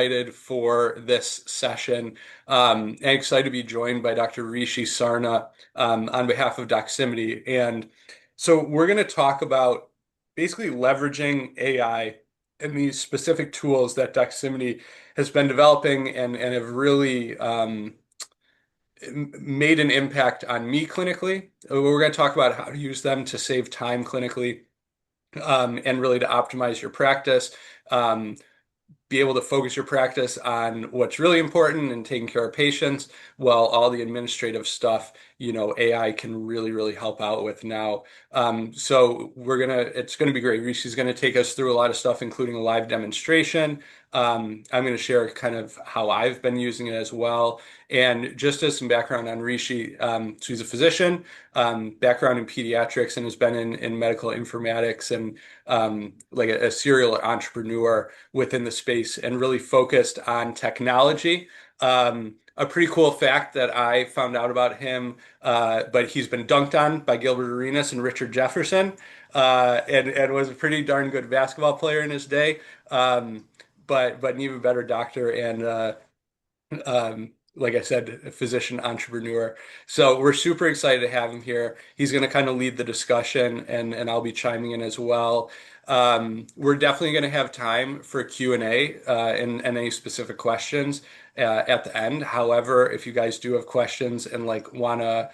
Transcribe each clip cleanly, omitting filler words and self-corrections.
Excited for this session and excited to be joined by Dr. Rishi Sarna on behalf of Doximity. And so we're going to talk about basically leveraging AI and these specific tools that Doximity has been developing and have really made an impact on me clinically. We're going to talk about how to use them to save time clinically and really to optimize your practice. Um, be able to focus your practice on what's really important and taking care of patients, while all the administrative stuff, AI can really help out with now. So it's gonna be great. Rishi's gonna take us through a lot of stuff, including a live demonstration. I'm going to share kind of how I've been using it as well. And just as some background on Rishi, so he's a physician, background in pediatrics, and has been in medical informatics and like a serial entrepreneur within the space and really focused on technology. A pretty cool fact that I found out about him, but he's been dunked on by Gilbert Arenas and Richard Jefferson, and was a pretty darn good basketball player in his day, but an even better doctor and like I said, a physician entrepreneur. So we're super excited to have him here. He's going to kind of lead the discussion, and I'll be chiming in as well. We're definitely going to have time for Q&A and any specific questions at the end. However, if you guys do have questions and like want to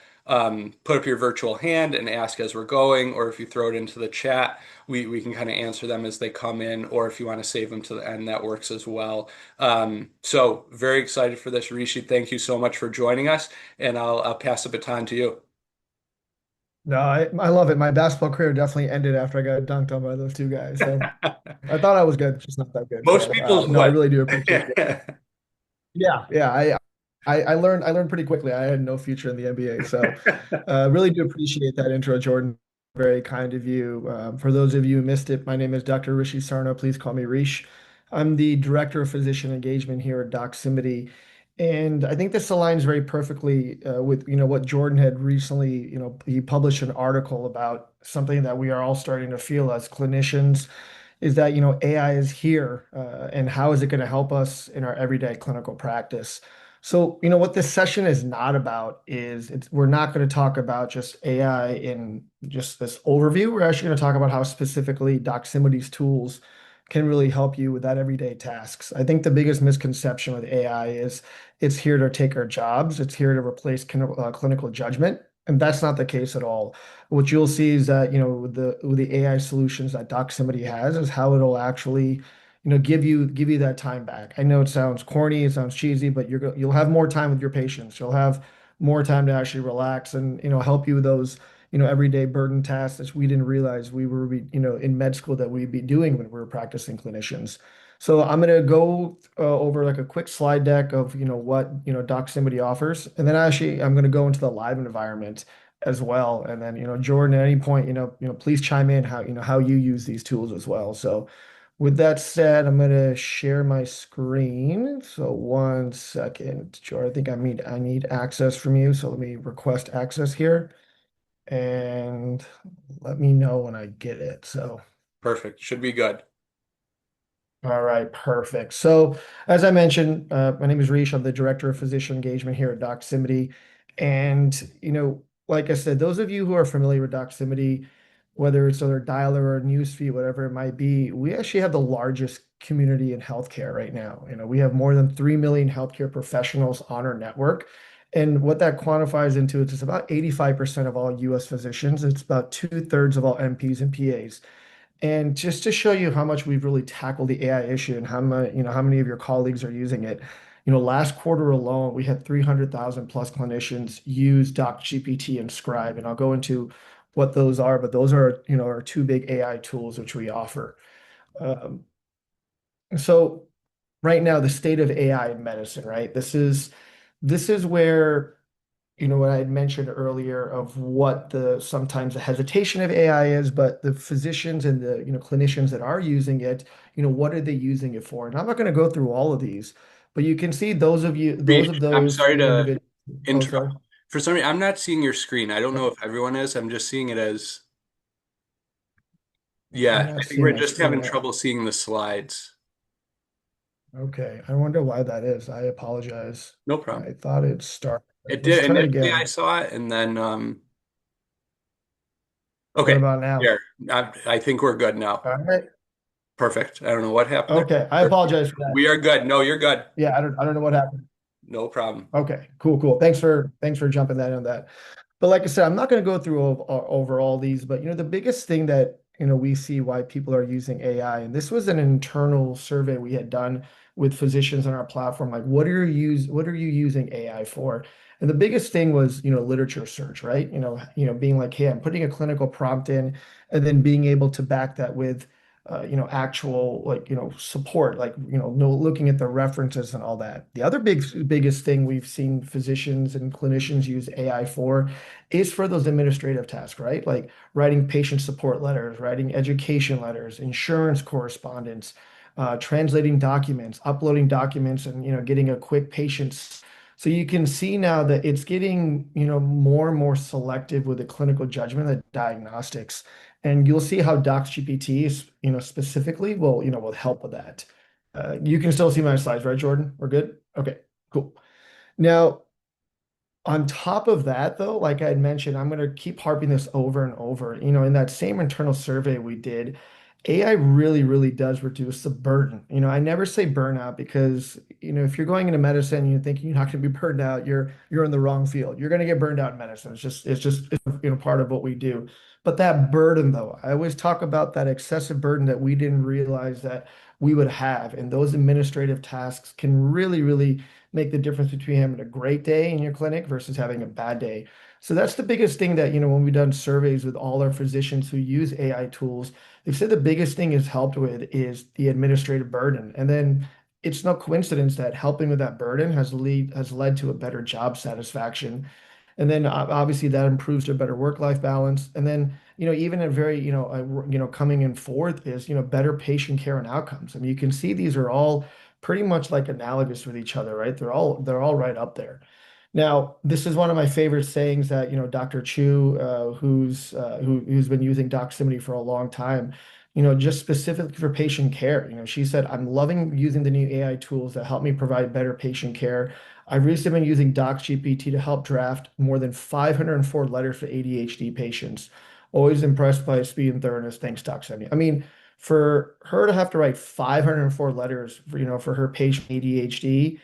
put up your virtual hand and ask as we're going, or if you throw it into the chat, we can kind of answer them as they come in, or if you want to save them to the end, that works as well. So very excited for this, Rishi. Thank you so much for joining us, and I'll pass the baton to you. No, I love it. My basketball career definitely ended after I got dunked on by those two guys. So I thought I was good, just not that good. Most So people's no, I what? really do appreciate it. Yeah. I learned pretty quickly. I had no future in the NBA. So really do appreciate that intro, Jordan. Very kind of you. For those of you who missed it, my name is Dr. Rishi Sarna. Please call me Rish. I'm the Director of Physician Engagement here at Doximity. And I think this aligns very perfectly with what Jordan had recently, he published an article about something that we are all starting to feel as clinicians is that AI is here, and how is it going to help us in our everyday clinical practice? So, what this session is not about is we're not going to talk about just AI in just this overview. We're actually going to talk about how specifically Doximity's tools can really help you with that everyday tasks. I think the biggest misconception with AI is it's here to take our jobs. It's here to replace clinical judgment. And that's not the case at all. What you'll see is that, with the AI solutions that Doximity has is how it'll actually, give you that time back. I know it sounds corny, it sounds cheesy, but you'll have more time with your patients. You'll have more time to actually relax and, help you with those, everyday burden tasks that we didn't realize we were, in med school that we'd be doing when we were practicing clinicians. So I'm going to go over like a quick slide deck of, what, Doximity offers. And then actually I'm going to go into the live environment as well. And then, Jordan, at any point, please chime in how you use these tools as well. So with that said, I'm going to share my screen. So one second, Jordan, I think I need access from you. So let me request access here and let me know when I get it. So Perfect. Should be good. all right, perfect. So, as I mentioned, my name is Rish. I'm the Director of Physician Engagement here at Doximity. And, like I said, those of you who are familiar with Doximity, whether it's other dialer or newsfeed, whatever it might be, we actually have the largest community in healthcare right now. We have more than 3 million healthcare professionals on our network. And what that quantifies into is it's about 85% of all US physicians. It's about two-thirds of all MPs and PAs. And just to show you how much we've really tackled the AI issue and how many of your colleagues are using it, last quarter alone, we had 300,000 plus clinicians use DocGPT and Scribe, and I'll go into what those are, but those are, our two big AI tools which we offer. Um, so right now, the state of AI in medicine, right? This is where what I had mentioned earlier of what the sometimes the hesitation of AI is, but the physicians and the clinicians that are using it, what are they using it for? And I'm not going to go through all of these, but you can see those of I'm those sorry to individuals. Oh, interrupt. sorry. For some reason, I'm not seeing your screen. I don't know if everyone is. I'm just seeing it as, I'm yeah, not I think seeing we're my just screen having now. trouble seeing the slides. Okay. I wonder why that is. I apologize. No problem. I thought it started. It Let's did try it initially, I again. saw it, and then What okay, about now? here. I think we're good now. All right. Perfect. I don't know what happened Okay. I there. apologize for that. We are good. No, you're good. Yeah, I don't know what happened. No problem. Okay, cool, cool. Thanks for jumping that on that. But like I said, I'm not going to go through over all these, but the biggest thing that we see why people are using AI, and this was an internal survey we had done with physicians on our platform, like what are you using AI for? And the biggest thing was literature search, right? Being like, hey, I'm putting a clinical prompt in, and then being able to back that with actual like support, like looking at the references and all that. The other biggest thing we've seen physicians and clinicians use AI for is for those administrative tasks, right? Like writing patient support letters, writing education letters, insurance correspondence, translating documents, uploading documents, and getting a quick patient. So you can see now that it's getting more and more selective with the clinical judgment, the diagnostics. And you'll see how DocsGPT is, specifically will help with that. You can still see my slides, right, Jordan? We're good? Okay, cool. Now, on top of that, though, like I had mentioned, I'm going to keep harping this over and over. In that same internal survey we did, AI really, really does reduce the burden. I never say burnout because, if you're going into medicine and you're thinking you're not going to be burned out, you're in the wrong field. You're going to get burned out in medicine. It's part of what we do. But that burden, though, I always talk about that excessive burden that we didn't realize that we would have, and those administrative tasks can really, really make the difference between having a great day in your clinic versus having a bad day. So that's the biggest thing that, when we've done surveys with all our physicians who use AI tools, they've said the biggest thing is helped with is the administrative burden. And then it's no coincidence that helping with that burden has led to a better job satisfaction. And then obviously that improves their better work-life balance. And then, even a very, coming in fourth is, better patient care and outcomes. I mean, you can see these are all pretty much like analogous with each other, right? They're all right up there. Now, this is one of my favorite sayings that Dr. Chu, who's been using Doximity for a long time, just specifically for patient care. She said, "I'm loving using the new AI tools that help me provide better patient care. I've recently been using DocsGPT to help draft more than 504 letters for ADHD patients. Always impressed by speed and thoroughness. Thanks, Doximity." I mean, for her to have to write 504 letters for her patient ADHD,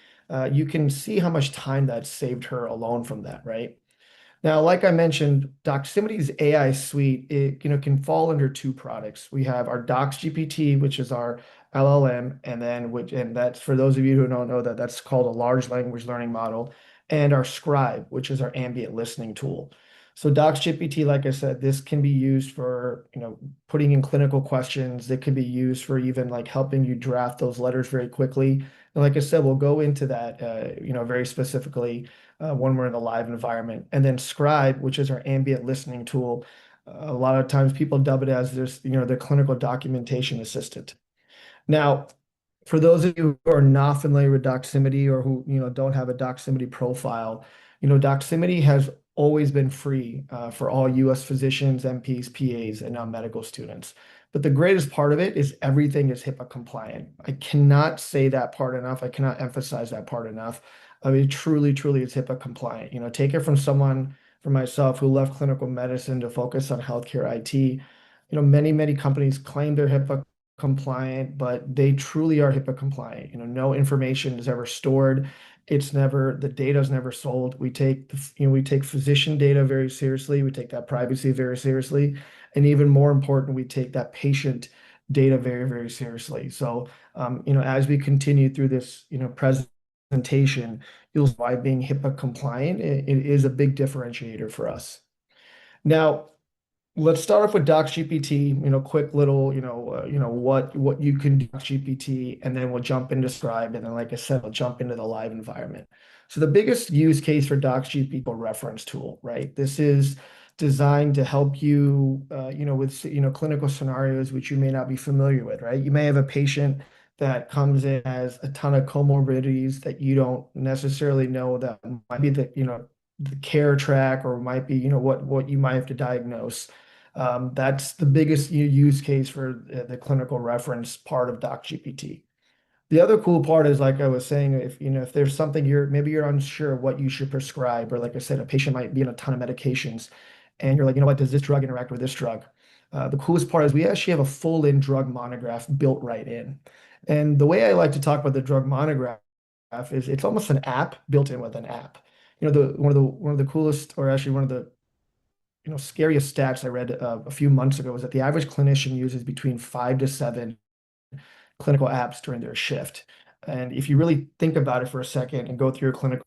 you can see how much time that saved her alone from that, right? Now, like I mentioned, Doximity's AI suite, it can fall under two products. We have our DocsGPT, which is our LLM, and that's for those of you who don't know that that's called a large language learning model, and our Scribe, which is our ambient listening tool. So DocsGPT, like I said, this can be used for putting in clinical questions. It can be used for even like helping you draft those letters very quickly. And like I said, we'll go into that very specifically when we're in the live environment. And then Scribe, which is our ambient listening tool. A lot of times people dub it as their clinical documentation assistant. Now, for those of you who are not familiar with Doximity or who don't have a Doximity profile, Doximity has always been free for all U.S. physicians, MPs, PAs, and now medical students. But the greatest part of it is everything is HIPAA compliant. I cannot say that part enough. I cannot emphasize that part enough. I mean, truly, truly, it's HIPAA compliant. Take it from someone, from myself, who left clinical medicine to focus on healthcare IT. Many, many companies claim they're HIPAA compliant, but they truly are HIPAA compliant. No information is ever stored. The data is never sold. We take physician data very seriously. We take that privacy very seriously. And even more important, we take that patient data very, very seriously. So, as we continue through this, presentation, you'll see why being HIPAA compliant, it is a big differentiator for us. Now, let's start off with DocsGPT, quick little, what you can do with GPT, and then we'll jump into Scribe, and then, like I said, we'll jump into the live environment. So the biggest use case for DocsGPT reference tool, right? This is designed to help you, with, clinical scenarios which you may not be familiar with, right? You may have a patient that comes in as a ton of comorbidities that you don't necessarily know that might be the care track, or might be, what you might have to diagnose. That's the biggest use case for the clinical reference part of DocsGPT. The other cool part is, like I was saying, if if there's something maybe you're unsure what you should prescribe, or like I said, a patient might be on a ton of medications, and you're like, what, does this drug interact with this drug? The coolest part is we actually have a full in drug monograph built right in. And the way I like to talk about the drug monograph is it's almost an app built in with an app. One of the coolest, or actually one of the scariest stats I read a few months ago was that the average clinician uses between 5 to 7 clinical apps during their shift. And if you really think about it for a second and go through your clinical,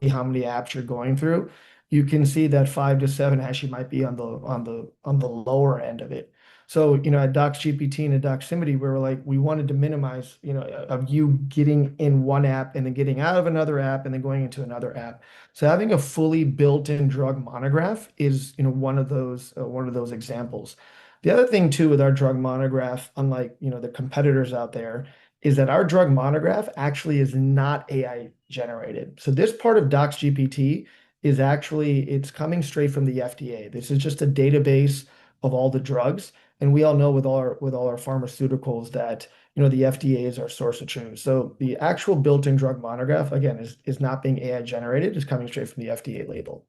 see how many apps you're going through, you can see that 5 to 7 actually might be on the lower end of it. So, at DocsGPT and at Doximity, we were like, we wanted to minimize, of you getting in one app and then getting out of another app and then going into another app. So having a fully built-in drug monograph is, one of those examples. The other thing too with our drug monograph, unlike, the competitors out there, is that our drug monograph actually is not AI generated. So this part of DocsGPT is actually, it's coming straight from the FDA. This is just a database of all the drugs. And we all know with all our pharmaceuticals that the FDA is our source of truth. So the actual built-in drug monograph, again, is not being AI generated, is coming straight from the FDA label.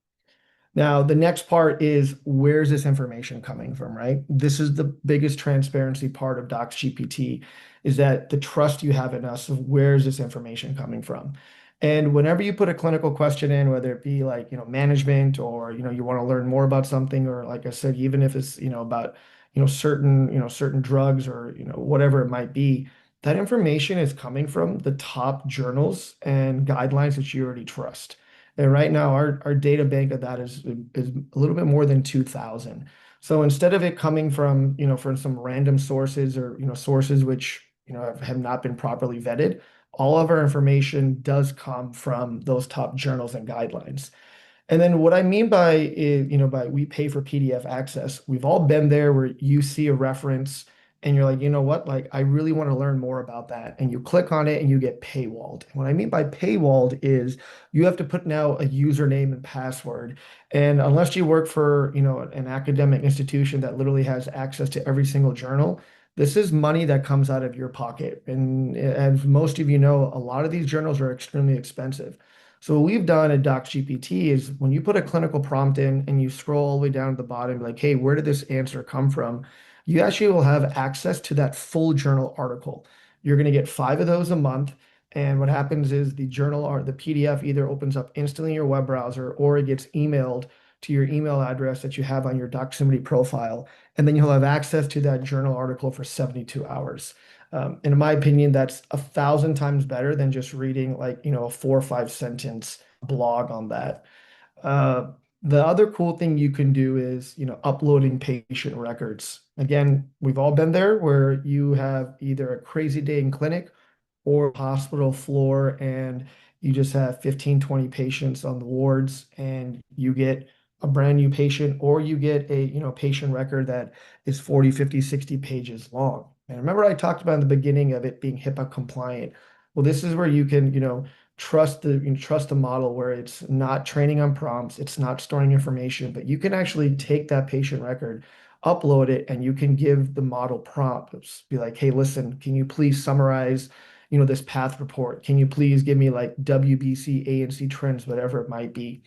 Now, the next part is where's this information coming from, right? This is the biggest transparency part of DocsGPT, is that the trust you have in us of where's this information coming from. And whenever you put a clinical question in, whether it be like, management, or, you want to learn more about something, or like I said, even if it's, about, certain drugs, or, whatever it might be, that information is coming from the top journals and guidelines that you already trust. And right now, our data bank of that is a little bit more than 2,000. So instead of it coming from some random sources, or sources which have not been properly vetted, all of our information does come from those top journals and guidelines. And then what I mean by is, by we pay for PDF access, we've all been there where you see a reference and you're like, you know what, like I really want to learn more about that. And you click on it and you get paywalled. And what I mean by paywalled is you have to put now a username and password. And unless you work for, an academic institution that literally has access to every single journal, this is money that comes out of your pocket. And as most of you know, a lot of these journals are extremely expensive. So what we've done at DocsGPT is when you put a clinical prompt in and you scroll all the way down to the bottom, like, hey, where did this answer come from? You actually will have access to that full journal article. You're going to get 5 of those a month. And what happens is the journal or the PDF either opens up instantly in your web browser, or it gets emailed to your email address that you have on your Doximity profile. And then you'll have access to that journal article for 72 hours. And in my opinion, that's 1,000 times better than just reading like, a 4 or 5 sentence blog on that. Uh, the other cool thing you can do is, uploading patient records. Again, we've all been there where you have either a crazy day in clinic or hospital floor, and you just have 15, 20 patients on the wards, and you get a brand new patient, or you get a, patient record that is 40, 50, 60 pages long. And remember I talked about in the beginning of it being HIPAA compliant. Well, this is where you can, trust the model where it's not training on prompts, it's not storing information, but you can actually take that patient record, upload it, and you can give the model prompts. Be like, hey, listen, can you please summarize, this path report? Can you please give me like WBC, ANC trends, whatever it might be?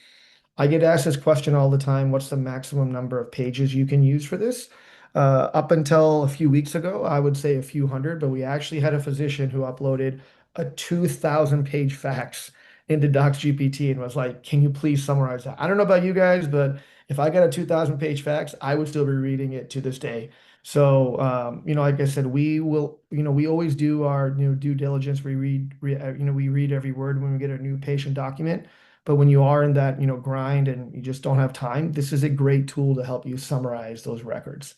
I get asked this question all the time. What's the maximum number of pages you can use for this? Up until a few weeks ago, I would say a few hundred, but we actually had a physician who uploaded a 2,000 page fax into DocsGPT and was like, can you please summarize that? I don't know about you guys, but if I got a 2,000 page fax, I would still be reading it to this day. So, like I said, we will, we always do our due diligence. We read every word when we get a new patient document. But when you are in that, grind and you just don't have time, this is a great tool to help you summarize those records.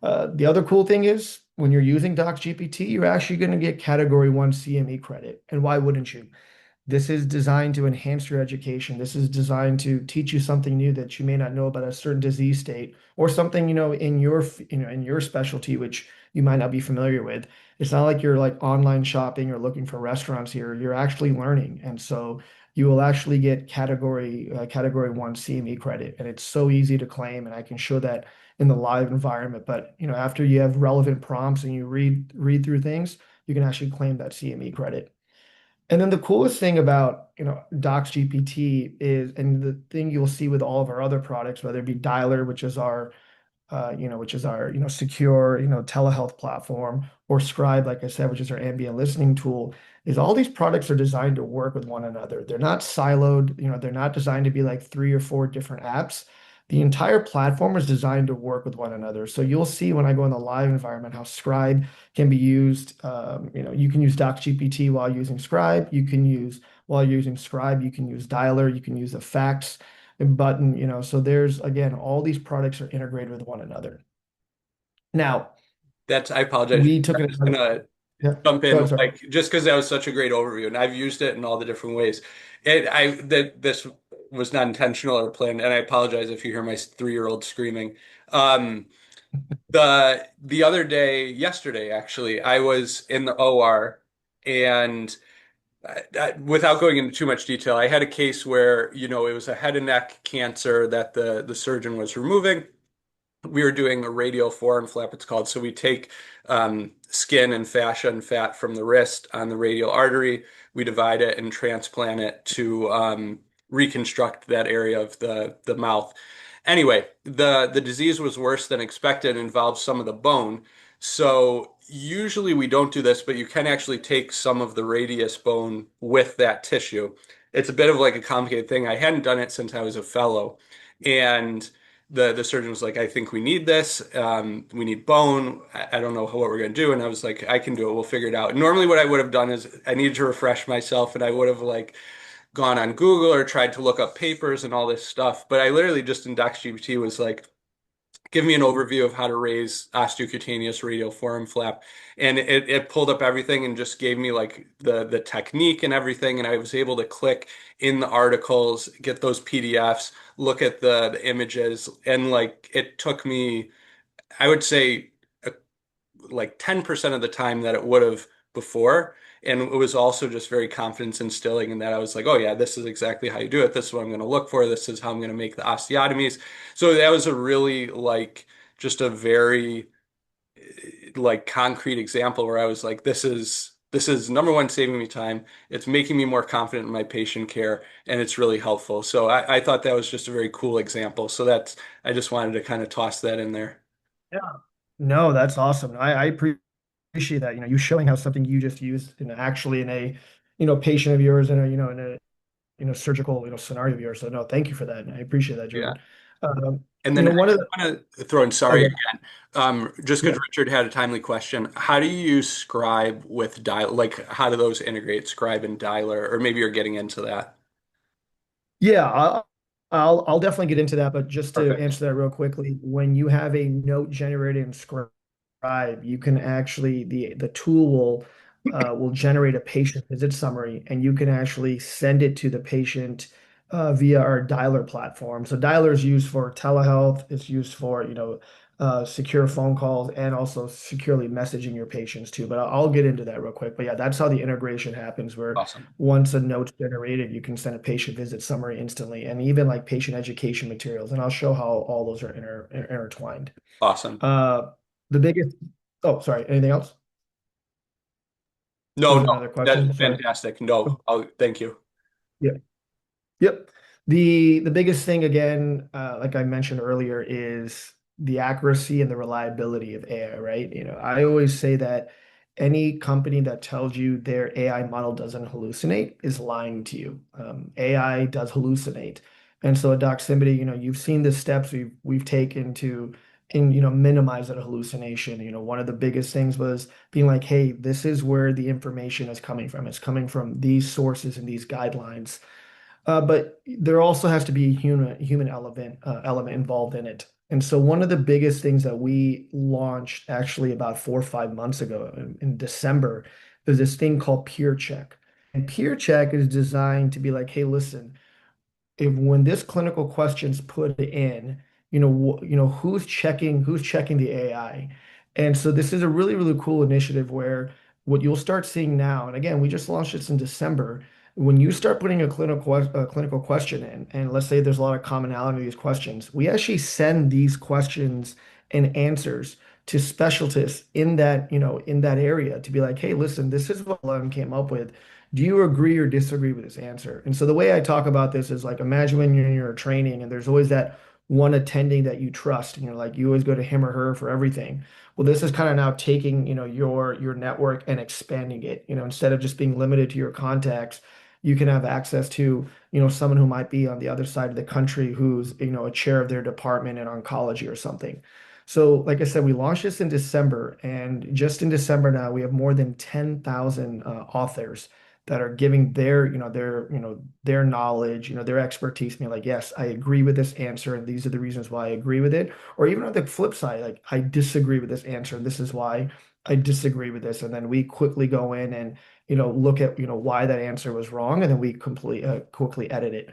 The other cool thing is when you're using DocsGPT, you're actually going to get Category 1 CME credit. And why wouldn't you? This is designed to enhance your education. This is designed to teach you something new that you may not know about a certain disease state, or something, in your specialty, which you might not be familiar with. It's not like you're like online shopping or looking for restaurants here. You're actually learning. And so you will actually get category 1 CME credit. And it's so easy to claim. And I can show that in the live environment. But, after you have relevant prompts and you read through things, you can actually claim that CME credit. And then the coolest thing about, Docs GPT is, and the thing you'll see with all of our other products, whether it be Dialer, which is our, secure, telehealth platform, or Scribe, like I said, which is our ambient listening tool, is all these products are designed to work with one another. They're not siloed, they're not designed to be like three or four different apps. The entire platform is designed to work with one another. So you'll see when I go in the live environment how Scribe can be used. You can use Docs GPT while using Scribe. While using Scribe, you can use Dialer, you can use the Fax button, so there's again, all these products are integrated with one another. Now, I apologize. we took I'm it. just gonna Yeah, jump go in, ahead, sorry. like, just because that was such a great overview, and I've used it in all the different ways. This was not intentional or planned, and I apologize if you hear my 3-year-old screaming. Um, the other day, yesterday actually, I was in the OR, and without going into too much detail, I had a case where, it was a head and neck cancer that the surgeon was removing. We were doing a radial forearm flap, it's called. So we take skin and fascia and fat from the wrist on the radial artery, we divide it and transplant it to reconstruct that area of the mouth. Anyway, the disease was worse than expected and involved some of the bone. So usually we don't do this, but you can actually take some of the radius bone with that tissue. It's a bit of like a complicated thing. I hadn't done it since I was a fellow. And the surgeon was like, I think we need this. We need bone. I don't know what we're going to do. And I was like, I can do it. We'll figure it out. Normally, what I would have done is I needed to refresh myself, and I would have like gone on Google or tried to look up papers and all this stuff. But I literally just in DocsGPT was like, give me an overview of how to raise osteocutaneous radial forearm flap. And it pulled up everything and just gave me like the technique and everything. And I was able to click in the articles, get those PDFs, look at the images. And like it took me, I would say, uh, like 10% of the time that it would have before. And it was also just very confidence instilling in that I was like, oh yeah, this is exactly how you do it. This is what I'm going to look for. This is how I'm going to make the osteotomies. So that was a really like just a very like concrete example where I was like, this is number one, saving me time. It's making me more confident in my patient care, and it's really helpful. So I thought that was just a very cool example. So I just wanted to kind of toss that in there. Yeah. No, that's awesome. I appreciate that. You showing how something you just used actually in a, patient of yours in a, surgical, scenario of yours. So no, thank you for that. I appreciate that, Yeah. Jordan. Um, And then one of actually, the, I want to throw in, sorry okay, again, just yeah. because Richard had a timely question. How do you use Scribe with Dial? Like, how do those integrate, Scribe and Dialer? Or maybe you're getting into that. Yeah, I'll definitely get into that, but just to Perfect. answer that real quickly, when you have a note generated in Scribe, you can actually the tool will generate a patient visit summary, and you can actually send it to the patient via our Dialer platform. So Dialer is used for telehealth. It's used for secure phone calls and also securely messaging your patients too. But I'll get into that real quick. But yeah, that's how the integration happens, where Awesome. once a note's generated, you can send a patient visit summary instantly, and even like patient education materials. And I'll show how all those are intertwined. Awesome. Uh, the biggest, oh, sorry, anything else? There No, was no, another that's question. Sorry. fantastic. No, thank you. Yeah. Yep. The biggest thing again, like I mentioned earlier, is the accuracy and the reliability of AI, right? I always say that any company that tells you their AI model doesn't hallucinate is lying to you. AI does hallucinate. And so at Doximity, you've seen the steps we've taken to minimize that hallucination. One of the biggest things was being like, hey, this is where the information is coming from. It's coming from these sources and these guidelines. But there also has to be a human element involved in it. And so one of the biggest things that we launched actually about 4 or 5 months ago in December is this thing called PeerCheck. And PeerCheck is designed to be like, hey, listen, if when this clinical question's put in, who's checking the AI. And so this is a really, really cool initiative where what you'll start seeing now, and again, we just launched this in December. When you start putting a clinical question in, and let's say there's a lot of commonality in these questions, we actually send these questions and answers to specialists in that, in that area to be like, hey, listen, this is what Lem came up with. Do you agree or disagree with this answer? And so the way I talk about this is like, imagine when you're in your training and there's always that one attending that you trust and you're like, you always go to him or her for everything. Well, this is kind of now taking, your network and expanding it. Instead of just being limited to your contacts, you can have access to, someone who might be on the other side of the country who's, a chair of their department in oncology or something. So, like I said, we launched this in December, and just in December now, we have more than 10,000 authors that are giving their knowledge, their expertise, being like, yes, I agree with this answer, and these are the reasons why I agree with it. Or even on the flip side, like, I disagree with this answer, and this is why I disagree with this. And then we quickly go in and, look at, why that answer was wrong, and then we quickly edit it.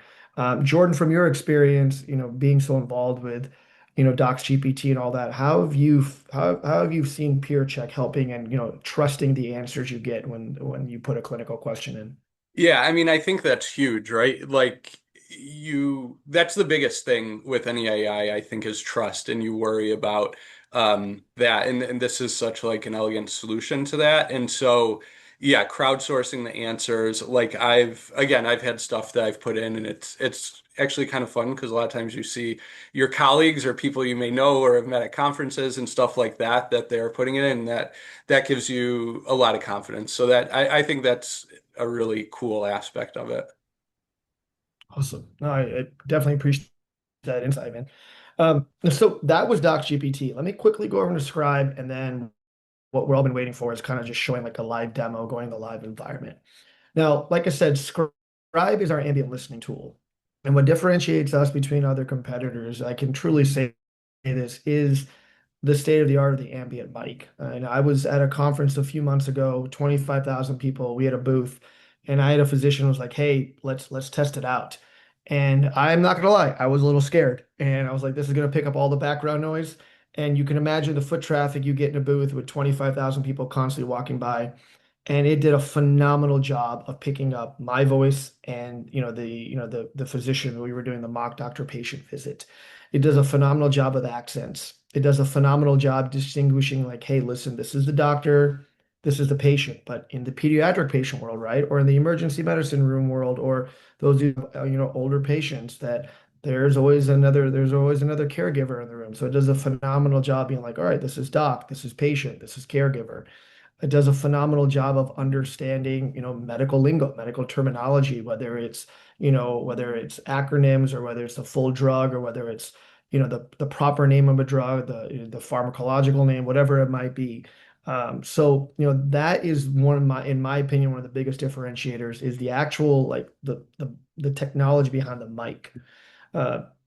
Jordan, from your experience, being so involved with, Docs GPT and all that, how have you seen peer check helping and, trusting the answers you get when you put a clinical question in? Yeah, I mean, I think that's huge, right? Like that's the biggest thing with any AI, I think, is trust, and you worry about that. And this is such like an elegant solution to that. And so, yeah, crowdsourcing the answers. Like I've had stuff that I've put in, and it's actually kind of fun because a lot of times you see your colleagues or people you may know or have met at conferences and stuff like that that they're putting it in, and that gives you a lot of confidence. So that I think that's a really cool aspect of it. Awesome. No, I definitely appreciate that insight, man. So that was Docs GPT. Let me quickly go over and describe, and then what we're all been waiting for is kind of just showing like a live demo, going to live environment. Now, like I said, Scribe is our ambient listening tool. And what differentiates us between other competitors, I can truly say this, is the state of the art of the ambient mic. And I was at a conference a few months ago, 25,000 people. We had a booth, and I had a physician who was like, "Hey, let's test it out." And I'm not gonna lie, I was a little scared, and I was like, "This is gonna pick up all the background noise." And you can imagine the foot traffic you get in a booth with 25,000 people constantly walking by, and it did a phenomenal job of picking up my voice and the physician. We were doing the mock doctor patient visit. It does a phenomenal job with accents. It does a phenomenal job distinguishing, like, hey, listen, this is the doctor, this is the patient. But in the pediatric patient world, right, or in the emergency medicine room world, or those older patients, that there's always another caregiver in the room. So it does a phenomenal job being like, all right, this is doc, this is patient, this is caregiver. It does a phenomenal job of understanding, medical lingo, medical terminology, whether it's acronyms or whether it's the full drug or whether it's, the proper name of a drug, the pharmacological name, whatever it might be. So, that is in my opinion, one of the biggest differentiators is the actual, like the technology behind the mic.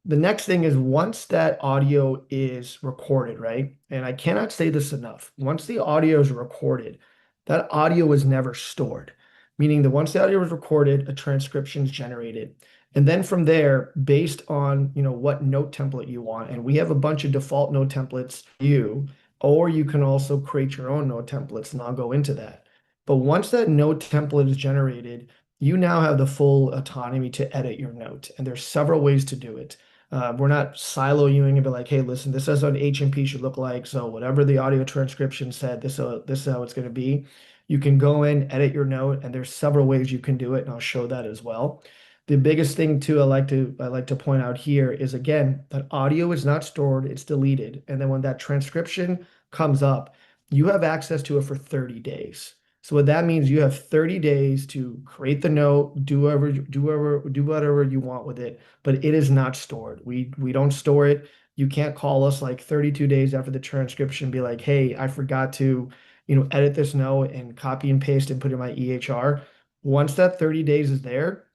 The next thing is once that audio is recorded, right? And I cannot say this enough. Once the audio is recorded, that audio is never stored, meaning that once the audio is recorded, a transcription is generated. And then from there, based on, what note template you want, and we have a bunch of default note templates for you, or you can also create your own note templates, and I'll go into that. But once that note template is generated, you now have the full autonomy to edit your note. And there's several ways to do it. We're not siloing and be like, hey, listen, this is what an H&P should look like. So whatever the audio transcription said, this is how it's going to be. You can go in, edit your note, and there's several ways you can do it, and I'll show that as well. The biggest thing too, I like to point out here is again that audio is not stored, it's deleted. And then when that transcription comes up, you have access to it for 30 days. So what that means, you have 30 days to create the note, do whatever you want with it, but it is not stored. We don't store it. You can't call us like 32 days after the transcription and be like, hey, I forgot to, edit this note and copy and paste and put in my EHR. Once that 30 days is there,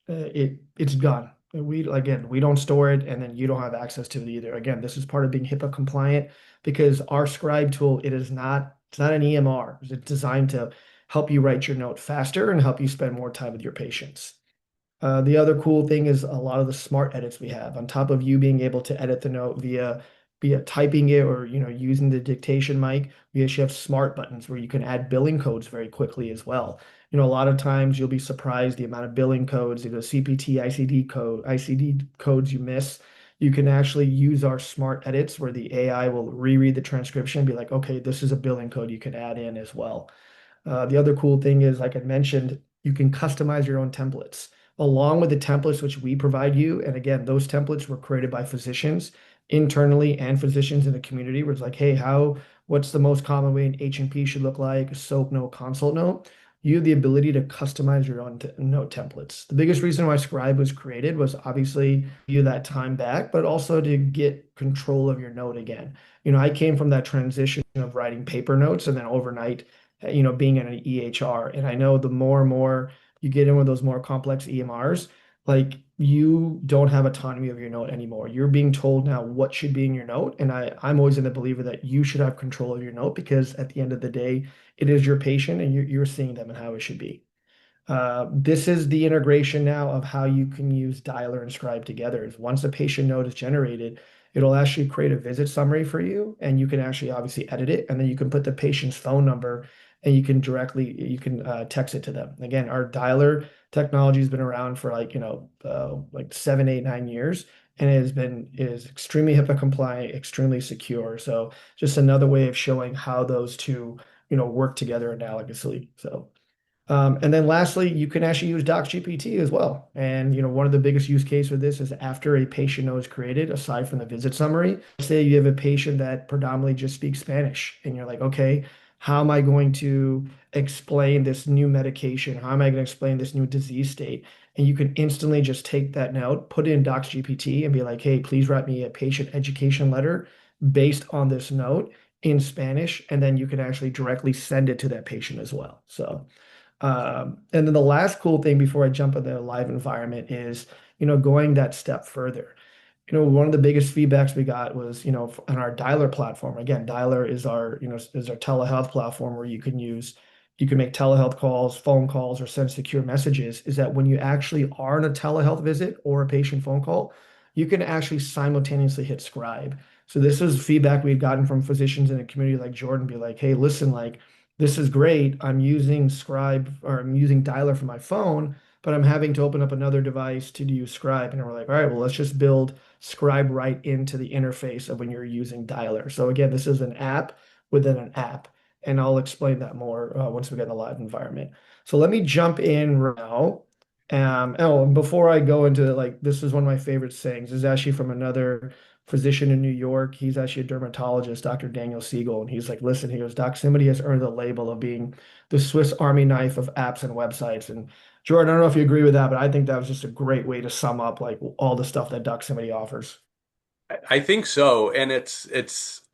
it's gone. We don't store it, and then you don't have access to it either. Again, this is part of being HIPAA compliant because our scribe tool, it's not an EMR. It's designed to help you write your note faster and help you spend more time with your patients. The other cool thing is a lot of the smart edits we have. On top of you being able to edit the note via typing it or using the dictation mic, we actually have smart buttons where you can add billing codes very quickly as well. A lot of times you'll be surprised the amount of billing codes, CPT, ICD codes you miss. you can actually use our smart edits where the AI will reread the transcription and be like, okay, this is a billing code you can add in as well. The other cool thing is, like I mentioned, you can customize your own templates along with the templates which we provide you. And again, those templates were created by physicians internally and physicians in the community, where it's like, hey, what's the most common way an H&P should look like, a SOAP note, consult note. You have the ability to customize your own note templates. The biggest reason why Scribe was created was obviously you that time back, but also to get control of your note again. I came from that transition of writing paper notes and then overnight being in an EHR. And I know the more and more you get in with those more complex EMRs, like you don't have autonomy of your note anymore. You're being told now what should be in your note. And I'm always in the believer that you should have control of your note because at the end of the day, it is your patient and you're seeing them and how it should be. This is the integration now of how you can use Dialer and Scribe together. Is once a patient note is generated, it'll actually create a visit summary for you, and you can actually obviously edit it, and then you can put the patient's phone number, and you can text it to them. Again, our Dialer technology has been around for like 7, 8, 9 years, and it is extremely HIPAA compliant, extremely secure. So just another way of showing how those two work together analogously. And then lastly, you can actually use DocsGPT as well. And one of the biggest use case for this is after a patient note is created, aside from the visit summary, say you have a patient that predominantly just speaks Spanish, and you're like, okay, how am I going to explain this new medication? How am I going to explain this new disease state? And you can instantly just take that note, put it in DocsGPT, and be like, hey, please write me a patient education letter based on this note in Spanish, and then you can actually directly send it to that patient as well. And then the last cool thing before I jump into the live environment is, going that step further. One of the biggest feedbacks we got was, on our Dialer platform. Again, Dialer is our telehealth platform where you can make telehealth calls, phone calls, or send secure messages. Is that when you actually are on a telehealth visit or a patient phone call, you can actually simultaneously hit Scribe. So this is feedback we've gotten from physicians in a community like Jordan, be like, hey, listen, like this is great. I'm using Scribe or I'm using Dialer for my phone, but I'm having to open up another device to use Scribe. And we're like, all right, well, let's just build Scribe right into the interface of when you're using Dialer. So again, this is an app within an app, and I'll explain that more once we get in the live environment. So let me jump in right now. And before I go into like, this is one of my favorite sayings. This is actually from another physician in New York. He's actually a dermatologist, Dr. Daniel Siegel. And he's like, listen, he goes, Doximity has earned the label of being the Swiss Army knife of apps and websites. And Jordan, I don't know if you agree with that, but I think that was just a great way to sum up like all the stuff that Doximity offers. I think so, and it's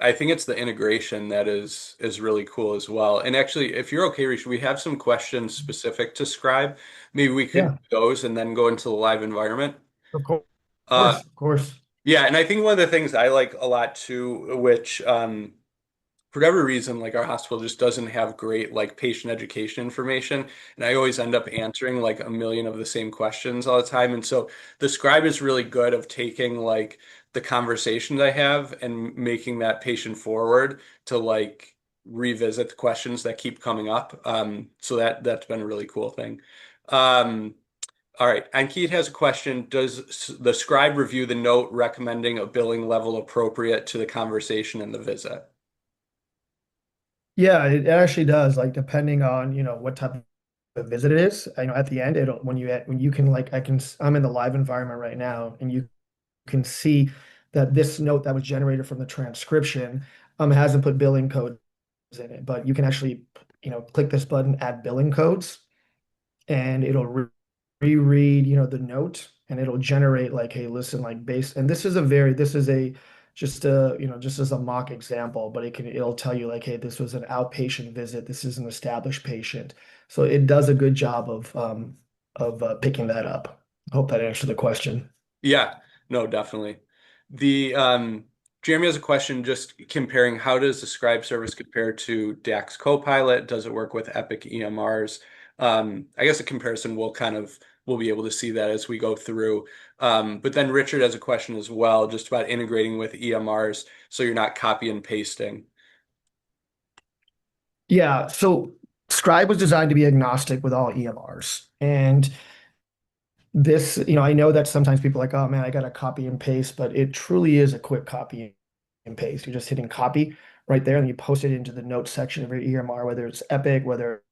I think it's the integration that is really cool as well. And actually, if you're okay, Rish, we have some questions specific to Scribe. Maybe we could Yeah, do those and then go into the live environment. of Uh, course, of course. yeah, and I think one of the things I like a lot too, which for whatever reason, like our hospital just doesn't have great like patient education information. And I always end up answering like a million of the same questions all the time. And so the scribe is really good of taking like the conversations I have and making that patient forward to like revisit the questions that keep coming up. So that's been a really cool thing. Um, all right, Ankit has a question. Does the scribe review the note recommending a billing level appropriate to the conversation and the visit? Yeah, it actually does. Like depending on, what type of visit it is. I know at the end, it'll when you can like I'm in the live environment right now, and you can see that this note that was generated from the transcription hasn't put billing codes in it, but you can actually, click this button, add billing codes, and it'll reread, the note, and it'll generate like, hey, listen, like base, and this is a just a, just as a mock example, but it'll tell you like, hey, this was an outpatient visit, this is an established patient. So it does a good job of picking that up. I hope that answered the question. Yeah, no, definitely. The Jeremy has a question just comparing how does the Scribe service compare to DAX Copilot? Does it work with Epic EMRs? I guess a comparison we'll be able to see that as we go through. But then Richard has a question as well, just about integrating with EMRs so you're not copy and pasting. Yeah, so Scribe was designed to be agnostic with all EMRs. And this, I know that sometimes people are like, oh man, I got to copy and paste, but it truly is a quick copy and paste. You're just hitting copy right there and you post it into the notes section of your EMR, whether it's Epic, whether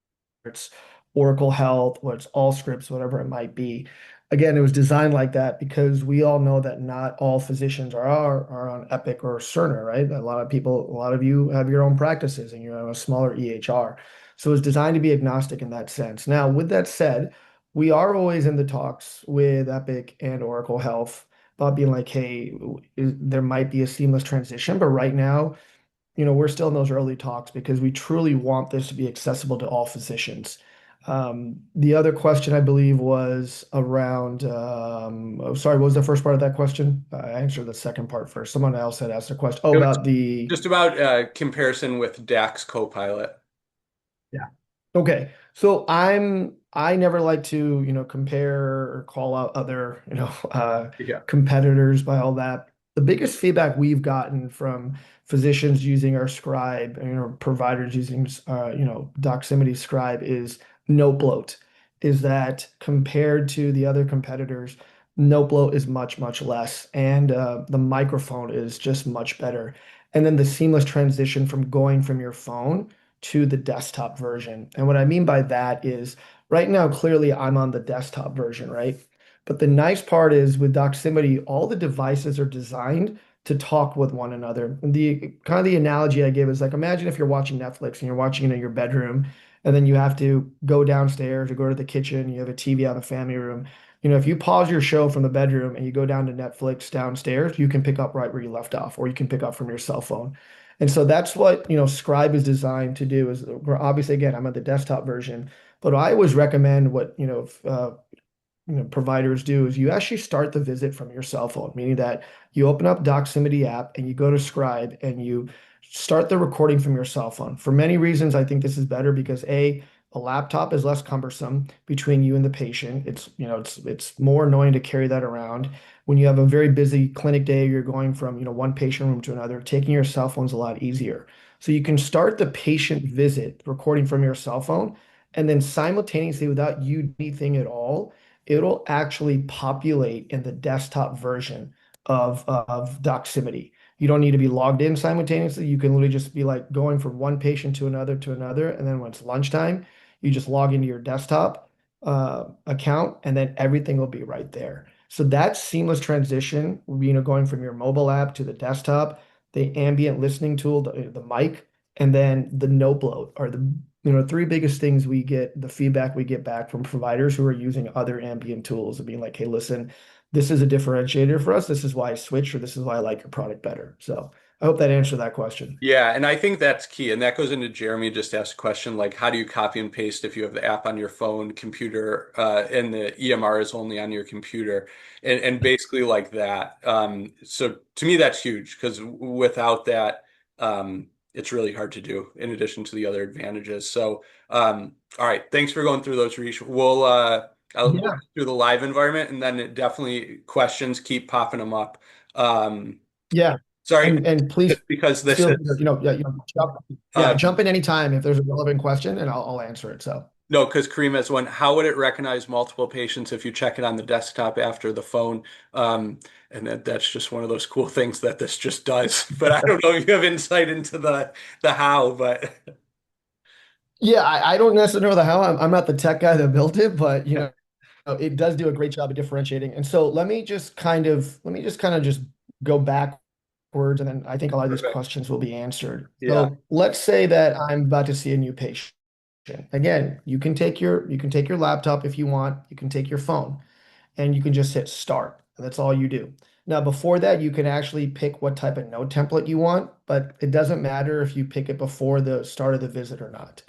it's Oracle Health, whether it's Allscripts, whatever it might be. Again, it was designed like that because we all know that not all physicians are on Epic or Cerner, right? A lot of people, a lot of you have your own practices and you have a smaller EHR. So it's designed to be agnostic in that sense. Now, with that said, we are always in the talks with Epic and Oracle Health about being like, hey, there might be a seamless transition, but right now, we're still in those early talks because we truly want this to be accessible to all physicians. The other question I believe was around, oh, sorry, what was the first part of that question? I answered the second part first. Someone else had asked a question. Oh, It was about the, just about comparison with DAX Copilot. yeah. Okay. So I never like to, compare or call out other, Yeah. competitors by all that. The biggest feedback we've gotten from physicians using our scribe, providers using, Doximity scribe is no bloat. Is that compared to the other competitors, no bloat is much, much less. And the microphone is just much better. And then the seamless transition from going from your phone to the desktop version. And what I mean by that is right now, clearly I'm on the desktop version, right? But the nice part is with Doximity, all the devices are designed to talk with one another. And the kind of the analogy I give is like imagine if you're watching Netflix and you're watching it in your bedroom, and then you have to go downstairs or go to the kitchen, you have a TV out in the family room. If you pause your show from the bedroom and you go down to Netflix downstairs, you can pick up right where you left off, or you can pick up from your cell phone. And so that's what, Scribe is designed to do is obviously, again, I'm at the desktop version, but I always recommend what, providers do is you actually start the visit from your cell phone, meaning that you open up Doximity app and you go to Scribe and you start the recording from your cell phone. For many reasons, I think this is better because a laptop is less cumbersome between you and the patient. It's more annoying to carry that around. When you have a very busy clinic day, you're going from, one patient room to another, taking your cell phone's a lot easier. So you can start the patient visit recording from your cell phone, and then simultaneously, without you doing anything at all, it'll actually populate in the desktop version of Doximity. You don't need to be logged in simultaneously. You can literally just be like going from one patient to another. And then when it's lunchtime, you just log into your desktop account and then everything will be right there. So that seamless transition, going from your mobile app to the desktop, the ambient listening tool, the mic, and then the no bloat are the three biggest things we get, the feedback we get back from providers who are using other ambient tools and being like, hey, listen, this is a differentiator for us. This is why I switched, or this is why I like your product better. So I hope that answered that question. Yeah, and I think that's key. And that goes into Jeremy just asked a question like, how do you copy and paste if you have the app on your phone, computer, and the EMR is only on your computer, and basically like that. So to me, that's huge because without that, it's really hard to do. In addition to the other advantages. So, all right, thanks for going through those, Reach. I'll go Yeah. through the live environment, and then it definitely questions keep popping them up. Um, Yeah. sorry, And please because this feel, is. jump in anytime if there's a relevant question and I'll answer it. So No, because Kareem has one. How would it recognize multiple patients if you check it on the desktop after the phone? And that's just one of those cool things that this just does. But I don't know if you have insight into the how, but yeah, I don't necessarily know the how. I'm not the tech guy that built it, but it does do a great job of differentiating. And so let me just kind of just go backwards, and then I think a lot of these perfect. questions will be answered. Yeah. So let's say that I'm about to see a new patient. Again, you can take your laptop if you want, you can take your phone, and you can just hit start. That's all you do. Now, before that, you can actually pick what type of note template you want, but it doesn't matter if you pick it before the start of the visit or not.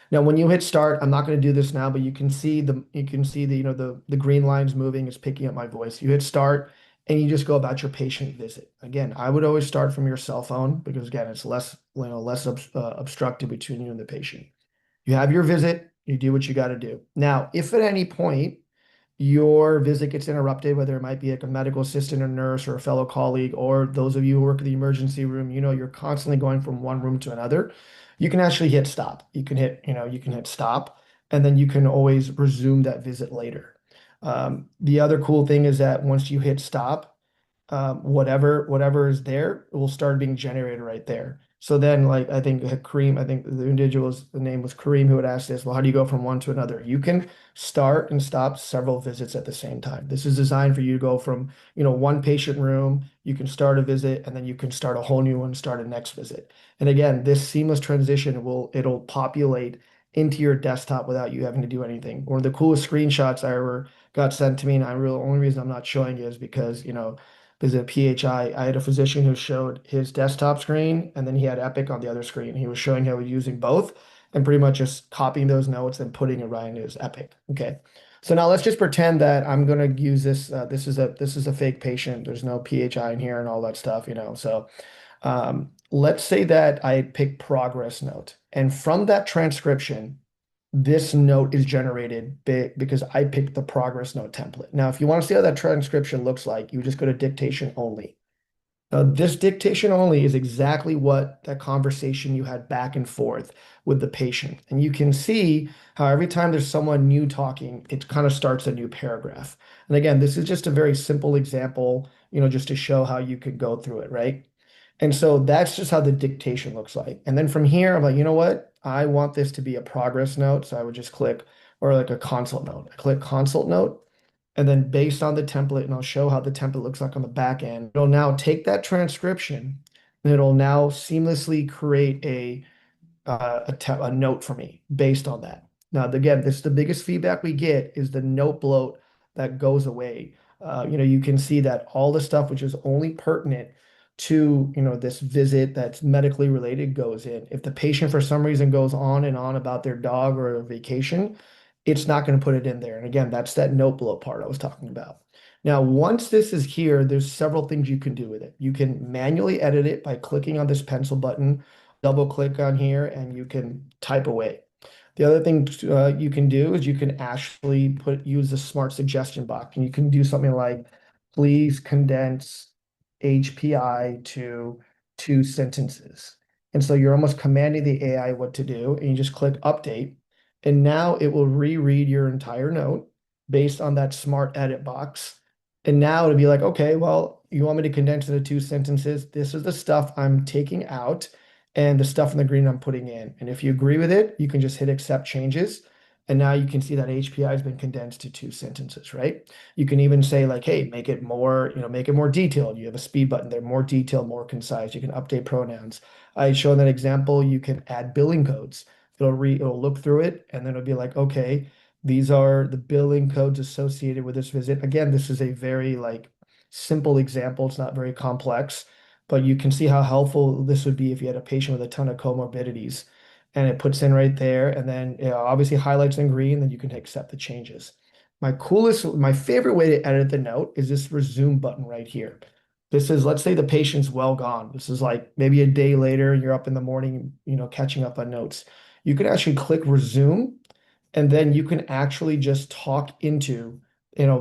Now, when you hit start, I'm not going to do this now, but you can see the the green lines moving. It's picking up my voice. You hit start, and you just go about your patient visit. Again, I would always start from your cell phone because again, it's less obstructed between you and the patient. You have your visit. You do what you got to do. Now, if at any point your visit gets interrupted, whether it might be like a medical assistant or nurse or a fellow colleague, or those of you who work in the emergency room, you're constantly going from one room to another, you can actually hit stop. You can hit stop, and then you can always resume that visit later. The other cool thing is that once you hit stop, whatever is there, it will start being generated right there. So then, like I think Kareem, I think the name was Kareem who had asked this. Well, how do you go from one to another? You can start and stop several visits at the same time. This is designed for you to go from, one patient room. You can start a visit, and then you can start a whole new one, start a next visit. And again, this seamless transition it'll populate into your desktop without you having to do anything. One of the coolest screenshots I ever got sent to me, and only reason I'm not showing it is because, because at PHI, I had a physician who showed his desktop screen and then he had Epic on the other screen. He was showing how he was using both and pretty much just copying those notes and putting it right into his Epic. Okay. So now let's just pretend that I'm going to use this. This is a fake patient. There's no PHI in here and all that stuff, So let's say that I pick progress note. And from that transcription, this note is generated because I picked the progress note template. Now, if you want to see how that transcription looks like, you just go to dictation only. Now, this dictation only is exactly what that conversation you had back and forth with the patient. And you can see how every time there's someone new talking, it kind of starts a new paragraph. And again, this is just a very simple example, just to show how you could go through it, right? And so that's just how the dictation looks like. And then from here, I'm like, you know what? I want this to be a progress note. So I would just click, or like a consult note. I click consult note. And then based on the template, and I'll show how the template looks like on the back end, it'll now take that transcription and it'll now seamlessly create a note for me based on that. Now, again, this is the biggest feedback we get is the note bloat that goes away. You can see that all the stuff which is only pertinent to, this visit that's medically related goes in. If the patient for some reason goes on and on about their dog or a vacation, it's not going to put it in there. And again, that's that note bloat part I was talking about. Now, once this is here, there's several things you can do with it. You can manually edit it by clicking on this pencil button, double click on here, and you can type away. The other thing you can do is you can actually use the smart suggestion box, and you can do something like, please condense HPI to 2 sentences. And so you're almost commanding the AI what to do, and you just click update, and now it will reread your entire note based on that smart edit box. And now it'll be like, okay, well, you want me to condense into 2 sentences? This is the stuff I'm taking out and the stuff in the green I'm putting in. And if you agree with it, you can just hit accept changes. And now you can see that HPI has been condensed to 2 sentences, right? You can even say like, hey, make it more, make it more detailed. You have a speed button there, more detailed, more concise. You can update pronouns. I showed that example. You can add billing codes. It'll look through it and then it'll be like, okay, these are the billing codes associated with this visit. Again, this is a very like simple example. It's not very complex, but you can see how helpful this would be if you had a patient with a ton of comorbidities. And it puts in right there, and then it obviously highlights in green, then you can accept the changes. My favorite way to edit the note is this resume button right here. This is, let's say the patient's well gone. This is like maybe a day later, you're up in the morning, catching up on notes. You can actually click resume, and then you can actually just talk into,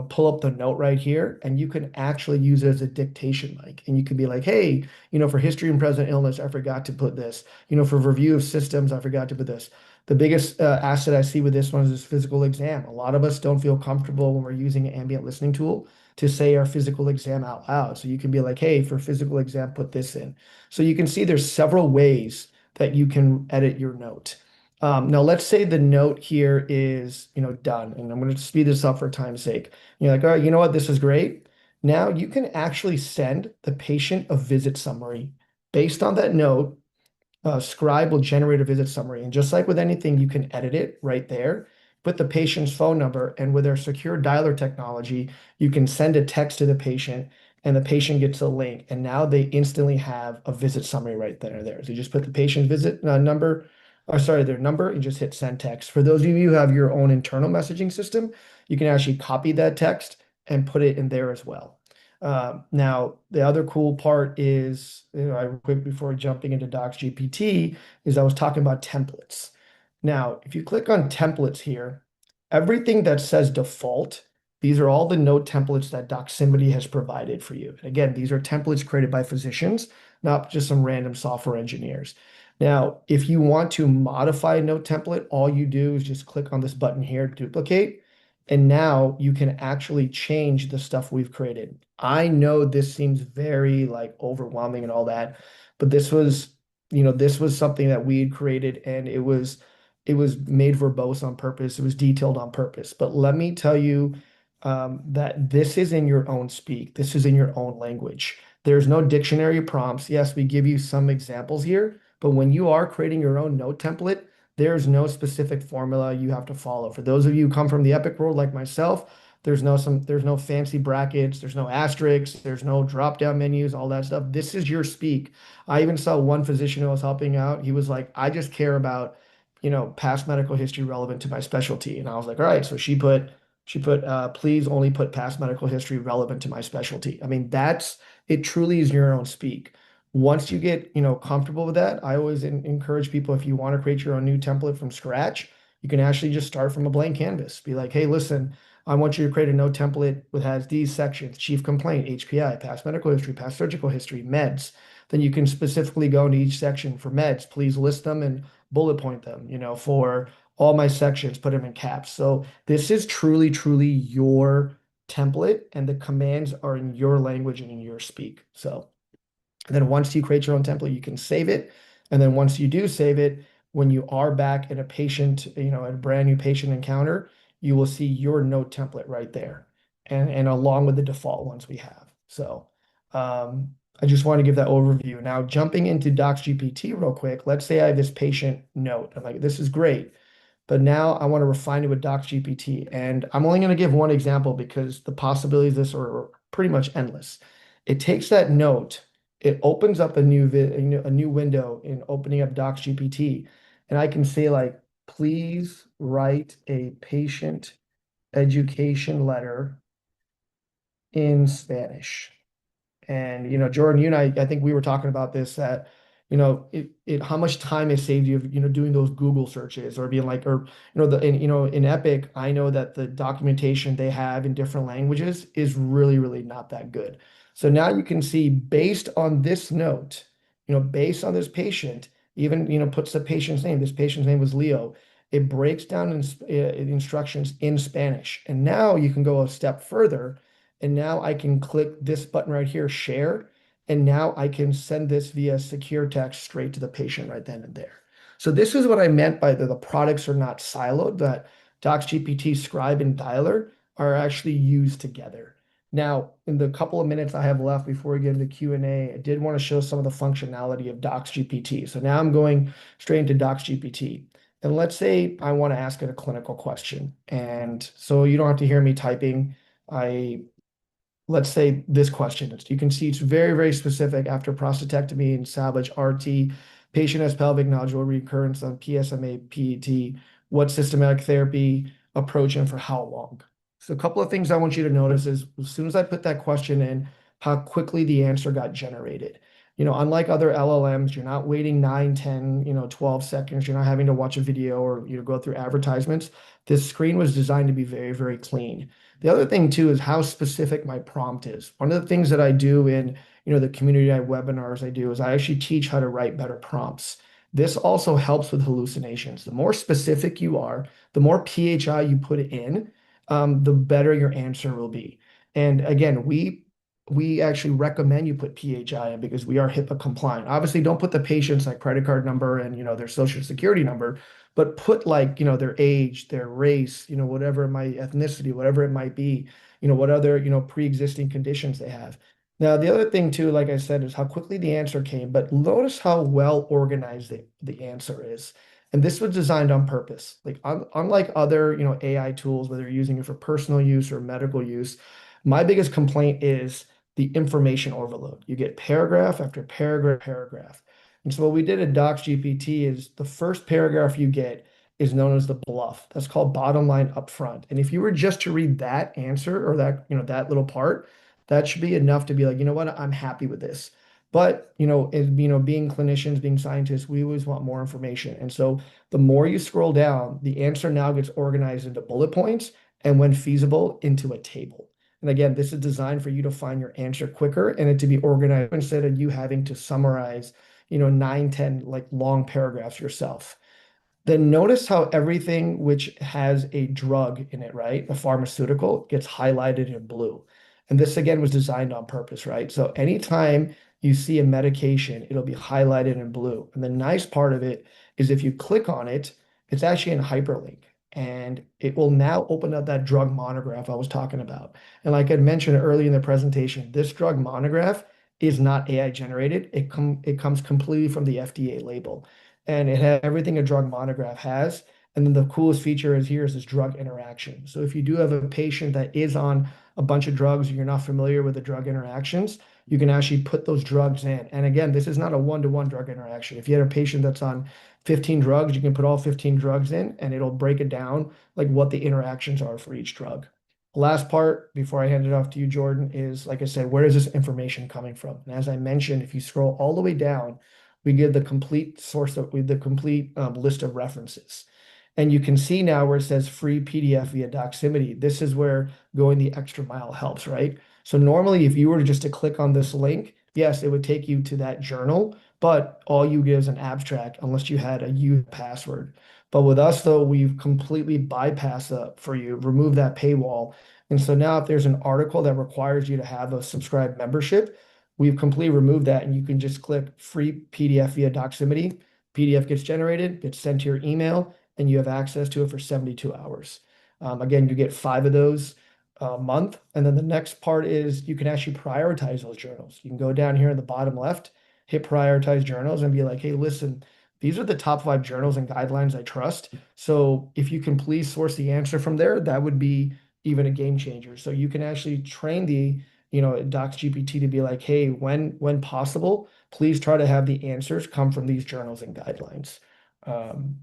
pull up the note right here, and you can actually use it as a dictation mic. And you can be like, hey, for history and present illness, I forgot to put this. For review of systems, I forgot to put this. The biggest asset I see with this one is this physical exam. A lot of us don't feel comfortable when we're using an ambient listening tool to say our physical exam out loud. So you can be like, hey, for physical exam, put this in. So you can see there's several ways that you can edit your note. Now let's say the note here is, done, and I'm going to speed this up for time's sake. You're like, all right, you know what? This is great. Now you can actually send the patient a visit summary based on that note. Scribe will generate a visit summary. And just like with anything, you can edit it right there, put the patient's phone number, and with our secure dialer technology, you can send a text to the patient and the patient gets a link. And now they instantly have a visit summary right there. So you just put the patient visit number, or sorry, their number, and just hit send text. For those of you who have your own internal messaging system, you can actually copy that text and put it in there as well. Now, the other cool part is, quick before jumping into Docs GPT, is I was talking about templates. Now, if you click on templates here, everything that says default, these are all the note templates that Doximity has provided for you. And again, these are templates created by physicians, not just some random software engineers. Now, if you want to modify a note template, all you do is just click on this button here, duplicate, And now you can actually change the stuff we've created. I know this seems very like overwhelming and all that, but this was something that we had created, and it was made verbose on purpose. It was detailed on purpose. But let me tell you that this is in your own speak. This is in your own language. There's no dictionary prompts. Yes, we give you some examples here, but when you are creating your own note template, there's no specific formula you have to follow. For those of you who come from the Epic world like myself, there's no fancy brackets, there's no asterisks, there's no drop down menus, all that stuff. This is your speak. I even saw one physician who I was helping out. He was like, I just care about, past medical history relevant to my specialty. And I was like, all right. So she put, please only put past medical history relevant to my specialty. I mean, it truly is your own speak. Once you get, comfortable with that, I always encourage people, if you want to create your own new template from scratch, you can actually just start from a blank canvas. Be like, hey, listen, I want you to create a note template that has these sections: chief complaint, HPI, past medical history, past surgical history, meds. Then you can specifically go into each section for meds. Please list them and bullet point them, for all my sections, put them in caps. So this is truly, truly your template, and the commands are in your language and in your speak. So then once you create your own template, you can save it. And then once you do save it, when you are back in a patient, a brand new patient encounter, you will see your note template right there. And along with the default ones we have. So I just want to give that overview. Now jumping into DocsGPT real quick, let's say I have this patient note. I'm like, this is great. But now I want to refine it with DocsGPT. And I'm only going to give one example because the possibilities of this are pretty much endless. It takes that note, it opens up a new window in opening up DocsGPT, and I can say like, please write a patient education letter in Spanish. And Jordan, you and I think we were talking about this, that how much time it saved you, doing those Google searches or being like, or in Epic, I know that the documentation they have in different languages is really, really not that good. So now you can see, based on this note, based on this patient, even puts the patient's name. This patient's name was Leo. It breaks down instructions in Spanish, and now you can go a step further, and now I can click this button right here, share, and now I can send this via secure text straight to the patient right then and there. So this is what I meant by the products are not siloed, that DocsGPT, Scribe, and Dialer are actually used together. Now, in the couple of minutes I have left before we get into Q&A, I did want to show some of the functionality of DocsGPT. So now I'm going straight into DocsGPT. And let's say I want to ask it a clinical question. And so you don't have to hear me typing. Let's say this question. You can see it's very, very specific. After prostatectomy and salvage RT, patient has pelvic nodule recurrence on PSMA PET. What systematic therapy approach and for how long? So a couple of things I want you to notice is, as soon as I put that question in, how quickly the answer got generated. Unlike other LLMs, you're not waiting 9, 10, 12 seconds. You're not having to watch a video or go through advertisements. This screen was designed to be very, very clean. The other thing too is how specific my prompt is. One of the things that I do in, the community webinars I do is I actually teach how to write better prompts. This also helps with hallucinations. The more specific you are, the more PHI you put in, the better your answer will be. And again, we actually recommend you put PHI in because we are HIPAA compliant. Obviously, don't put the patient's like credit card number and their social security number, but put like their age, their race, whatever it might, ethnicity, whatever it might be, what other pre-existing conditions they have. Now, the other thing too, like I said, is how quickly the answer came, but notice how well organized the answer is. And this was designed on purpose. Like unlike other AI tools, whether you're using it for personal use or medical use, my biggest complaint is the information overload. You get paragraph after paragraph, paragraph. And so what we did at DocsGPT is the first paragraph you get is known as the bluff. That's called bottom line upfront. And if you were just to read that answer or that, that little part, that should be enough to be like, you know what, I'm happy with this. But, being clinicians, being scientists, we always want more information. And so the more you scroll down, the answer now gets organized into bullet points and, when feasible, into a table. And again, this is designed for you to find your answer quicker and it to be organized instead of you having to summarize, 9, 10 like long paragraphs yourself. then notice how everything which has a drug in it, right? A pharmaceutical gets highlighted in blue. And this again was designed on purpose, right? So anytime you see a medication, it'll be highlighted in blue. And the nice part of it is if you click on it, it's actually in hyperlink. And it will now open up that drug monograph I was talking about. And like I mentioned earlier in the presentation, this drug monograph is not AI generated. It comes completely from the FDA label, and it has everything a drug monograph has. And then the coolest feature is here is this drug interaction. So if you do have a patient that is on a bunch of drugs and you're not familiar with the drug interactions, you can actually put those drugs in. And again, this is not a one-to-one drug interaction. If you had a patient that's on 15 drugs, you can put all 15 drugs in and it'll break it down like what the interactions are for each drug. Last part before I hand it off to you, Jordan, is like I said, where is this information coming from? And as I mentioned, if you scroll all the way down, we give the complete source of with the complete list of references. And you can see now where it says free PDF via Doximity. This is where going the extra mile helps, right? So normally if you were just to click on this link, yes, it would take you to that journal, but all you get is an abstract unless you had a U password. But with us though, we've completely bypassed that for you, remove that paywall. And so now if there's an article that requires you to have a subscribed membership, we've completely removed that and you can just click free PDF via Doximity. PDF gets generated, gets sent to your email, and you have access to it for 72 hours. Again, you get 5 of those a month. And then the next part is you can actually prioritize those journals. You can go down here in the bottom left, hit prioritize journals and be like, hey, listen, these are the top 5 journals and guidelines I trust. So if you can please source the answer from there, that would be even a game changer. So you can actually train the Docs GPT to be like, hey, when possible, please try to have the answers come from these journals and guidelines. Um,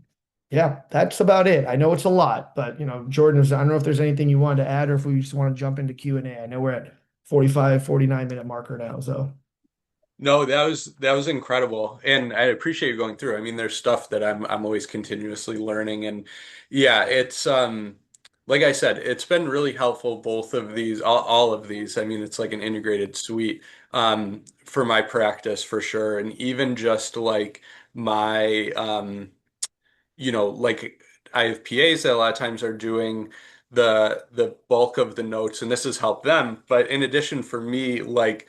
yeah, that's about it. I know it's a lot, but Jordan, I don't know if there's anything you wanted to add or if we just want to jump into Q&A. I know we're at 45, 49-minute marker now, so. No, that was incredible, and I appreciate you going through. I mean, there's stuff that I'm always continuously learning, and yeah, it's like I said, it's been really helpful. Both of these, all of these. I mean, it's like an integrated suite for my practice for sure, and even just like my like I have PAs that a lot of times are doing the bulk of the notes, and this has helped them. But in addition, for me, like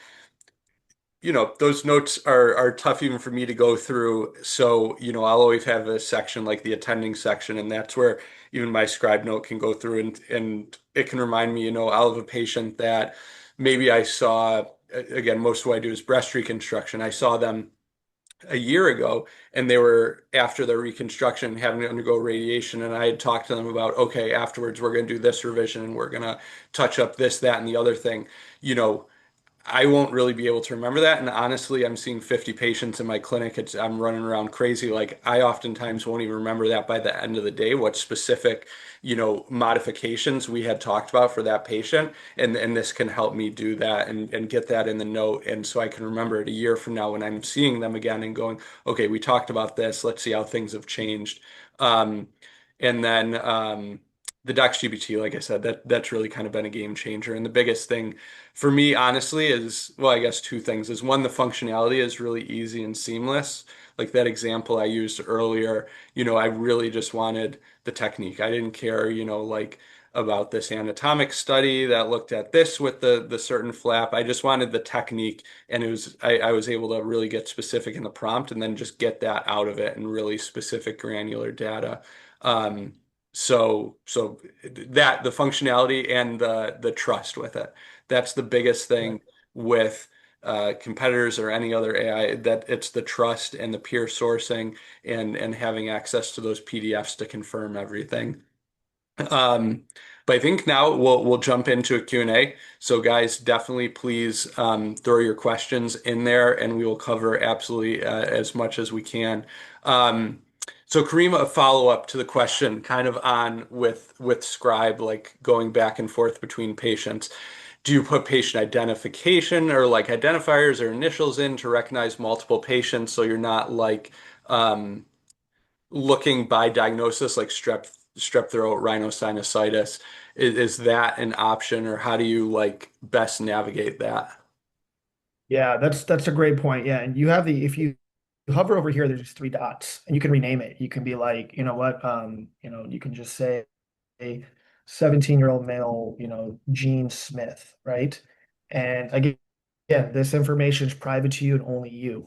those notes are tough even for me to go through. So, I'll always have a section like the attending section, and that's where even my scribe note can go through and it can remind me, I'll have a patient that maybe I saw, again, most of what I do is breast reconstruction. I saw them a year ago and they were after their reconstruction having to undergo radiation, and I had talked to them about, okay, afterwards we're going to do this revision and we're going to touch up this, that, and the other thing. You know, I won't really be able to remember that. And honestly, I'm seeing 50 patients in my clinic. I'm running around crazy. Like I oftentimes won't even remember that by the end of the day, what specific, modifications we had talked about for that patient. And this can help me do that and get that in the note. And so I can remember it a year from now when I'm seeing them again and going, okay, we talked about this. Let's see how things have changed. Um, and then the DocsGPT, like I said, that's really kind of been a game changer. And the biggest thing for me, honestly, is, well, I guess two things is one, the functionality is really easy and seamless. Like that example I used earlier, I really just wanted the technique. I didn't care, like about this anatomic study that looked at this with the certain flap. I just wanted the technique, and I was able to really get specific in the prompt and then just get that out of it and really specific granular data. Um, so that the functionality and the trust with it. That's the biggest Right. thing with competitors or any other AI, that it's the trust and the peer sourcing and having access to those PDFs to confirm everything. Um, but I think now we'll jump into a Q&A. So guys, definitely please throw your questions in there and we will cover absolutely as much as we can. Um, so Kareem, a follow-up to the question kind of on with Scribe, like going back and forth between patients. Do you put patient identification or like identifiers or initials in to recognize multiple patients so you're not like um, looking by diagnosis like strep throat, rhinosinusitis? Is that an option, or how do you like best navigate that? Yeah, that's a great point. Yeah, and you have the if you hover over here, there's just three dots, and you can rename it. You can be like, you know what, you can just say a 17-year-old male, Gene Smith, right? And again, this information is private to you and only you.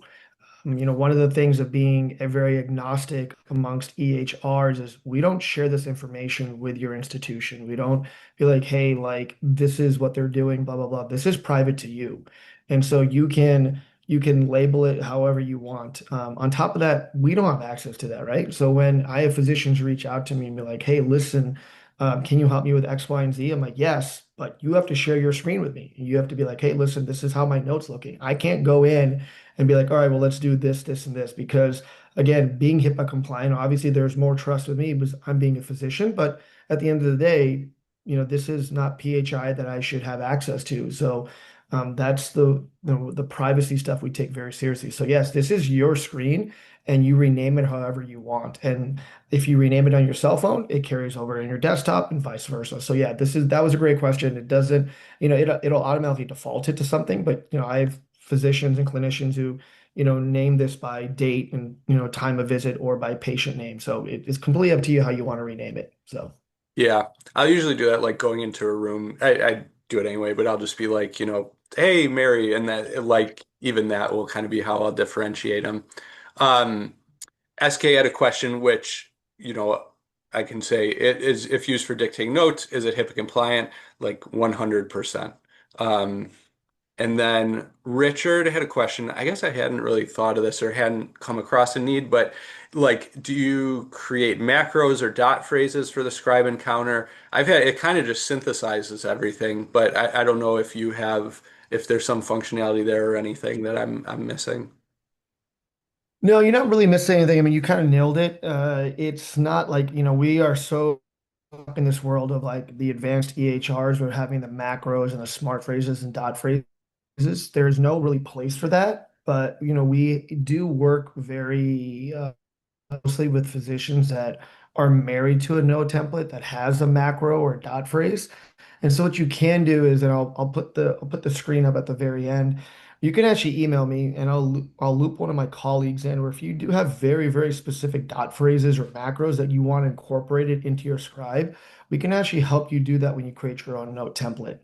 One of the things of being a very agnostic amongst EHRs is we don't share this information with your institution. We don't be like, hey, like this is what they're doing, blah, blah, blah. This is private to you. And so you can label it however you want. On top of that, we don't have access to that, right? So when I have physicians reach out to me and be like, hey, listen, can you help me with X, Y, and Z? I'm like, yes, but you have to share your screen with me. You have to be like, hey, listen, this is how my note's looking. I can't go in and be like, all right, well, let's do this, this, and this. Because again, being HIPAA compliant, obviously there's more trust with me because I'm being a physician, but at the end of the day, this is not PHI that I should have access to. So that's the privacy stuff we take very seriously. So yes, this is your screen and you rename it however you want. And if you rename it on your cell phone, it carries over in your desktop and vice versa. So yeah, that was a great question. It doesn't, it'll automatically default it to something, but I have physicians and clinicians who, name this by date and, time of visit or by patient name. So it's completely up to you how you want to rename it. So. Yeah, I'll usually do that like going into a room. I do it anyway, but I'll just be like, hey, Mary, and that like even that will kind of be how I'll differentiate them. Um, SK had a question which, I can say it is if used for dictating notes, is it HIPAA compliant? Like 100%. Um, and then Richard had a question. I guess I hadn't really thought of this or hadn't come across a need, but like, do you create macros or dot phrases for the scribe and counter? I've had it kind of just synthesizes everything, but I don't know if you have if there's some functionality there or anything that I'm missing. No, you're not really missing anything. I mean, you kind of nailed it. It's not like, we are so up in this world of like the advanced EHRs, we're having the macros and the smart phrases and dot phrases. There's no really place for that. But, we do work very closely with physicians that are married to a no template that has a macro or dot phrase. And so what you can do is, and I'll put the screen up at the very end. You can actually email me, and I'll loop one of my colleagues in. Where if you do have very very specific dot phrases or macros that you want incorporated into your scribe, we can actually help you do that when you create your own note template.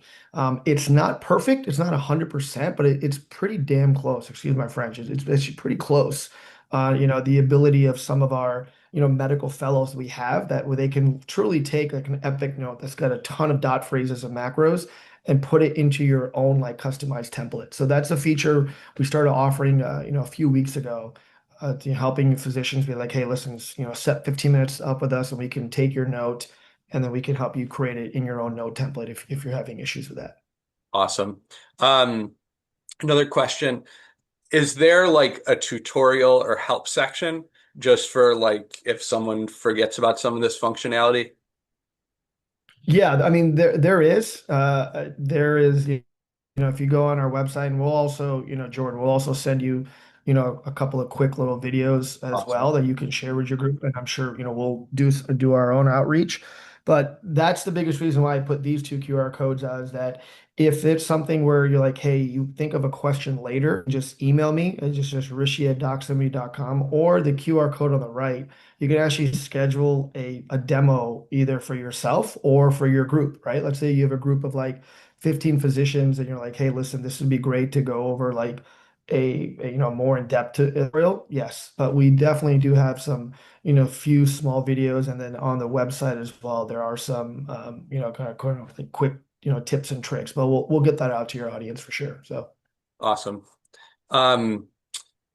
It's not perfect, it's not 100%, but it's pretty damn close. Excuse my French. It's actually pretty close. The ability of some of our medical fellows we have that where they can truly take like an epic note that's got a ton of dot phrases and macros and put it into your own like customized template. So that's a feature we started offering a few weeks ago to helping physicians be like, hey, listen, set 15 minutes up with us and we can take your note and then we can help you create it in your own note template if you're having issues with that. Awesome. Um, Another question. Is there like a tutorial or help section just for like if someone forgets about some of this functionality? Yeah, I mean there is if you go on our website, and we'll also, Jordan, we'll also send you, a couple of quick little videos as Awesome. well that you can share with your group. And I'm sure, we'll do our own outreach. But that's the biggest reason why I put these two QR codes out is that if it's something where you're like, hey, you think of a question later, just email me and just rishi@doximity.com or the QR code on the right. You can actually schedule a demo either for yourself or for your group, right? Let's say you have a group of like 15 physicians and you're like, hey, listen, this would be great to go over like a more in-depth tutorial. Yes, but we definitely do have some, few small videos, and then on the website as well, there are some, kind of like quick, tips and tricks, but we'll get that out to your audience for sure. So. Awesome. Um,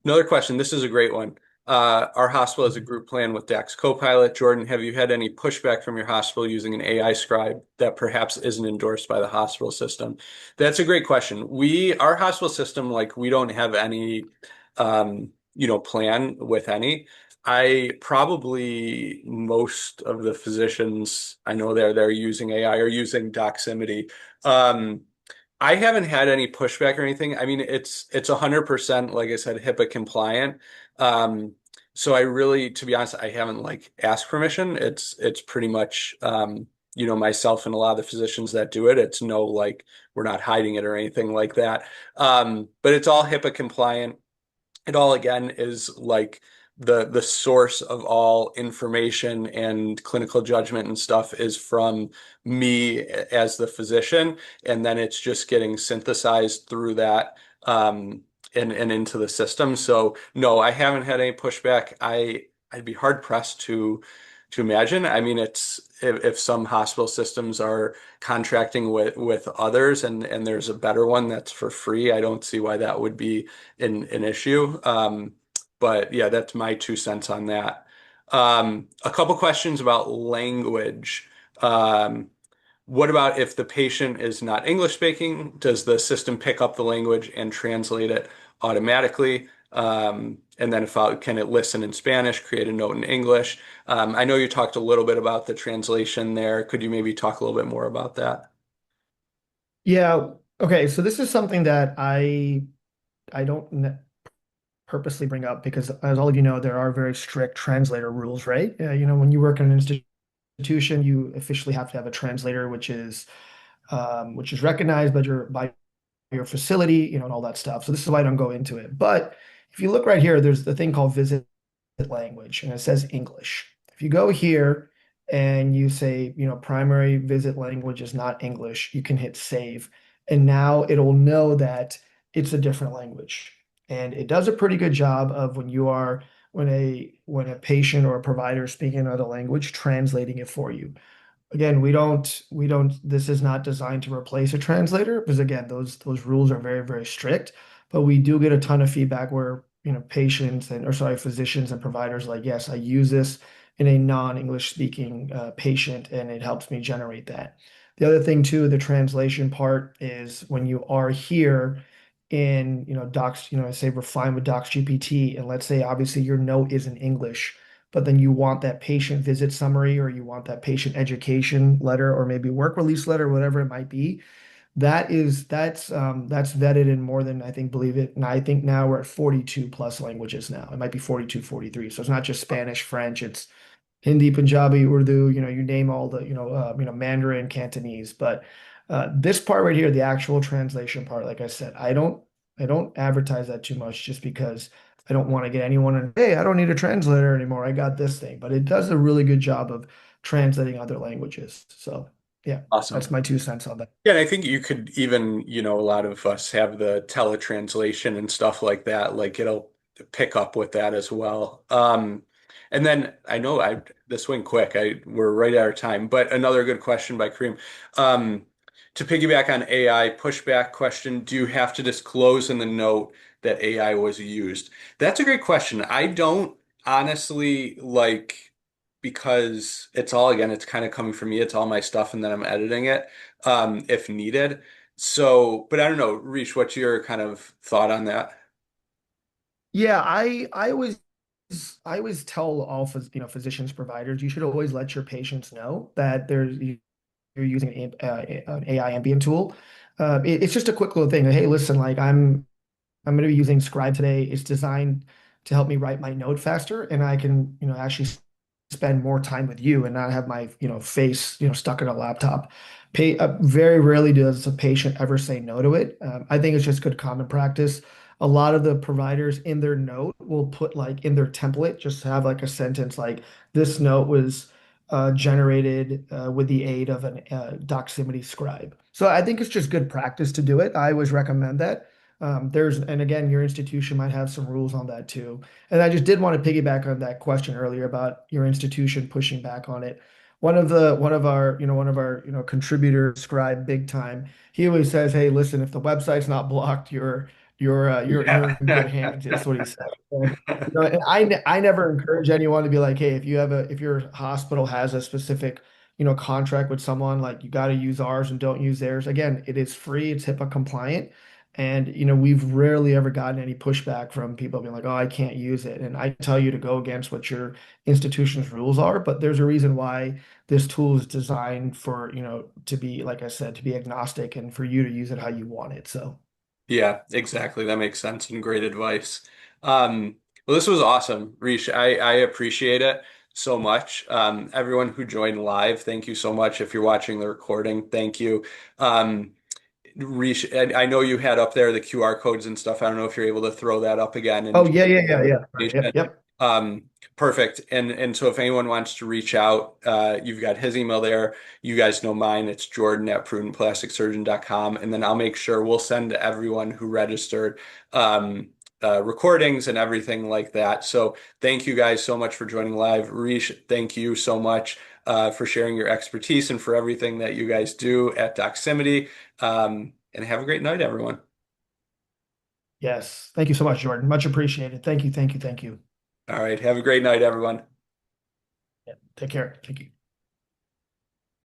Another question. This is a great one. Our hospital has a group plan with Dax Copilot. Jordan, have you had any pushback from your hospital using an AI scribe that perhaps isn't endorsed by the hospital system? That's a great question. Our hospital system, like we don't have any, plan with any. I probably most of the physicians I know they're using AI or using Doximity. Um, I haven't had any pushback or anything. I mean, it's 100%, like I said, HIPAA compliant. Um, so I really, to be honest, I haven't like asked permission. It's pretty much myself and a lot of the physicians that do it. It's no like we're not hiding it or anything like that. But it's all HIPAA compliant. it all again is like the source of all information and clinical judgment and stuff is from me as the physician, and then it's just getting synthesized through that and into the system. So no, I haven't had any pushback. I'd be hard pressed to imagine. I mean, it's if some hospital systems are contracting with others and there's a better one that's for free, I don't see why that would be an issue. But yeah, that's my 2 cents on that. A couple questions about language. Um, what about if the patient is not English speaking? Does the system pick up the language and translate it automatically? And then can it listen in Spanish, create a note in English? I know you talked a little bit about the translation there. Could you maybe talk a little bit more about that? Yeah. Okay. So this is something that I don't purposely bring up because, as all of you know, there are very strict translator rules, right? When you work in an institution, you officially have to have a translator, which is recognized by your facility, and all that stuff. So this is why I don't go into it. But if you look right here, there's the thing called visit language, and it says English. If you go here and you say, primary visit language is not English, you can hit save. And now it'll know that it's a different language. And it does a pretty good job of when a patient or a provider is speaking another language, translating it for you. Again, this is not designed to replace a translator because again, those rules are very, very strict. But we do get a ton of feedback where, patients or sorry, physicians and providers like, yes, I use this in a non-English speaking patient and it helps me generate that. The other thing too, the translation part is when you are here in, Docs, say we're fine with Docs GPT, and let's say obviously your note is in English, but then you want that patient visit summary or you want that patient education letter or maybe work release letter, whatever it might be. That's vetted in more than I think, believe it. And I think now we're at 42 plus languages now. It might be 42, 43. So it's not just Spanish, French, it's Hindi, Punjabi, Urdu, you name all the, Mandarin, Cantonese. But this part right here, the actual translation part, like I said, I don't advertise that too much just because I don't want to get anyone in, hey, I don't need a translator anymore. I got this thing. But it does a really good job of translating other languages. So yeah, Awesome. that's my 2 cents on that. Yeah, and I think you could even, a lot of us have the teletranslation and stuff like that. Like it'll pick up with that as well. And then I know this went quick. We're right at our time, but another good question by Kareem. Um, to piggyback on AI, pushback question, do you have to disclose in the note that AI was used? That's a great question. I don't honestly like because it's kind of coming from me. It's all my stuff and then I'm editing it if needed. So, but I don't know, Reese, what's your kind of thought on that? Yeah, I always tell all physicians, providers, you should always let your patients know that you're using an AI ambient tool. It's just a quick little thing. Hey, listen, like I'm going to be using Scribe today. It's designed to help me write my note faster, and I can, actually spend more time with you and not have my, face, stuck in a laptop. Very rarely does a patient ever say no to it. I think it's just good common practice. A lot of the providers in their note will put like in their template, just have like a sentence like this note was generated with the aid of an Doximity scribe. So I think it's just good practice to do it. I always recommend that. And again, your institution might have some rules on that too. And I just did want to piggyback on that question earlier about your institution pushing back on it. One of our contributor Scribe big time, he always says, "Hey, listen, if the website's not blocked, you're in good Yeah. hands." Is what he said. And I never encourage anyone to be like, "Hey, if your hospital has a specific, contract with someone, like you got to use ours and don't use theirs." Again, it is free, it's HIPAA compliant. And we've rarely ever gotten any pushback from people being like, "Oh, I can't use it." And I tell you to go against what your institution's rules are, but there's a reason why this tool is designed for, to be, like I said, to be agnostic and for you to use it how you want it. So Yeah, exactly. That makes sense and great advice. Well, this was awesome, Reese. I appreciate it so much. Everyone who joined live, thank you so much. If you're watching the recording, thank you. Um, I know you had up there the QR codes and stuff. I don't know if you're able to throw that up again Oh, and yeah, yeah, yeah, yeah. Right. Yep, yep. um, perfect. And so if anyone wants to reach out, you've got his email there. You guys know mine. It's jordan@prudentplasticsurgeon.com. And then I'll make sure we'll send to everyone who registered recordings and everything like that. So thank you guys so much for joining live. Rish, thank you so much for sharing your expertise and for everything that you guys do at Doximity. And have a great night, everyone. Yes. Thank you so much, Jordan. Much appreciated. Thank you, thank you, thank you. All right. Have a great night, everyone. Yeah, take care. Thank you.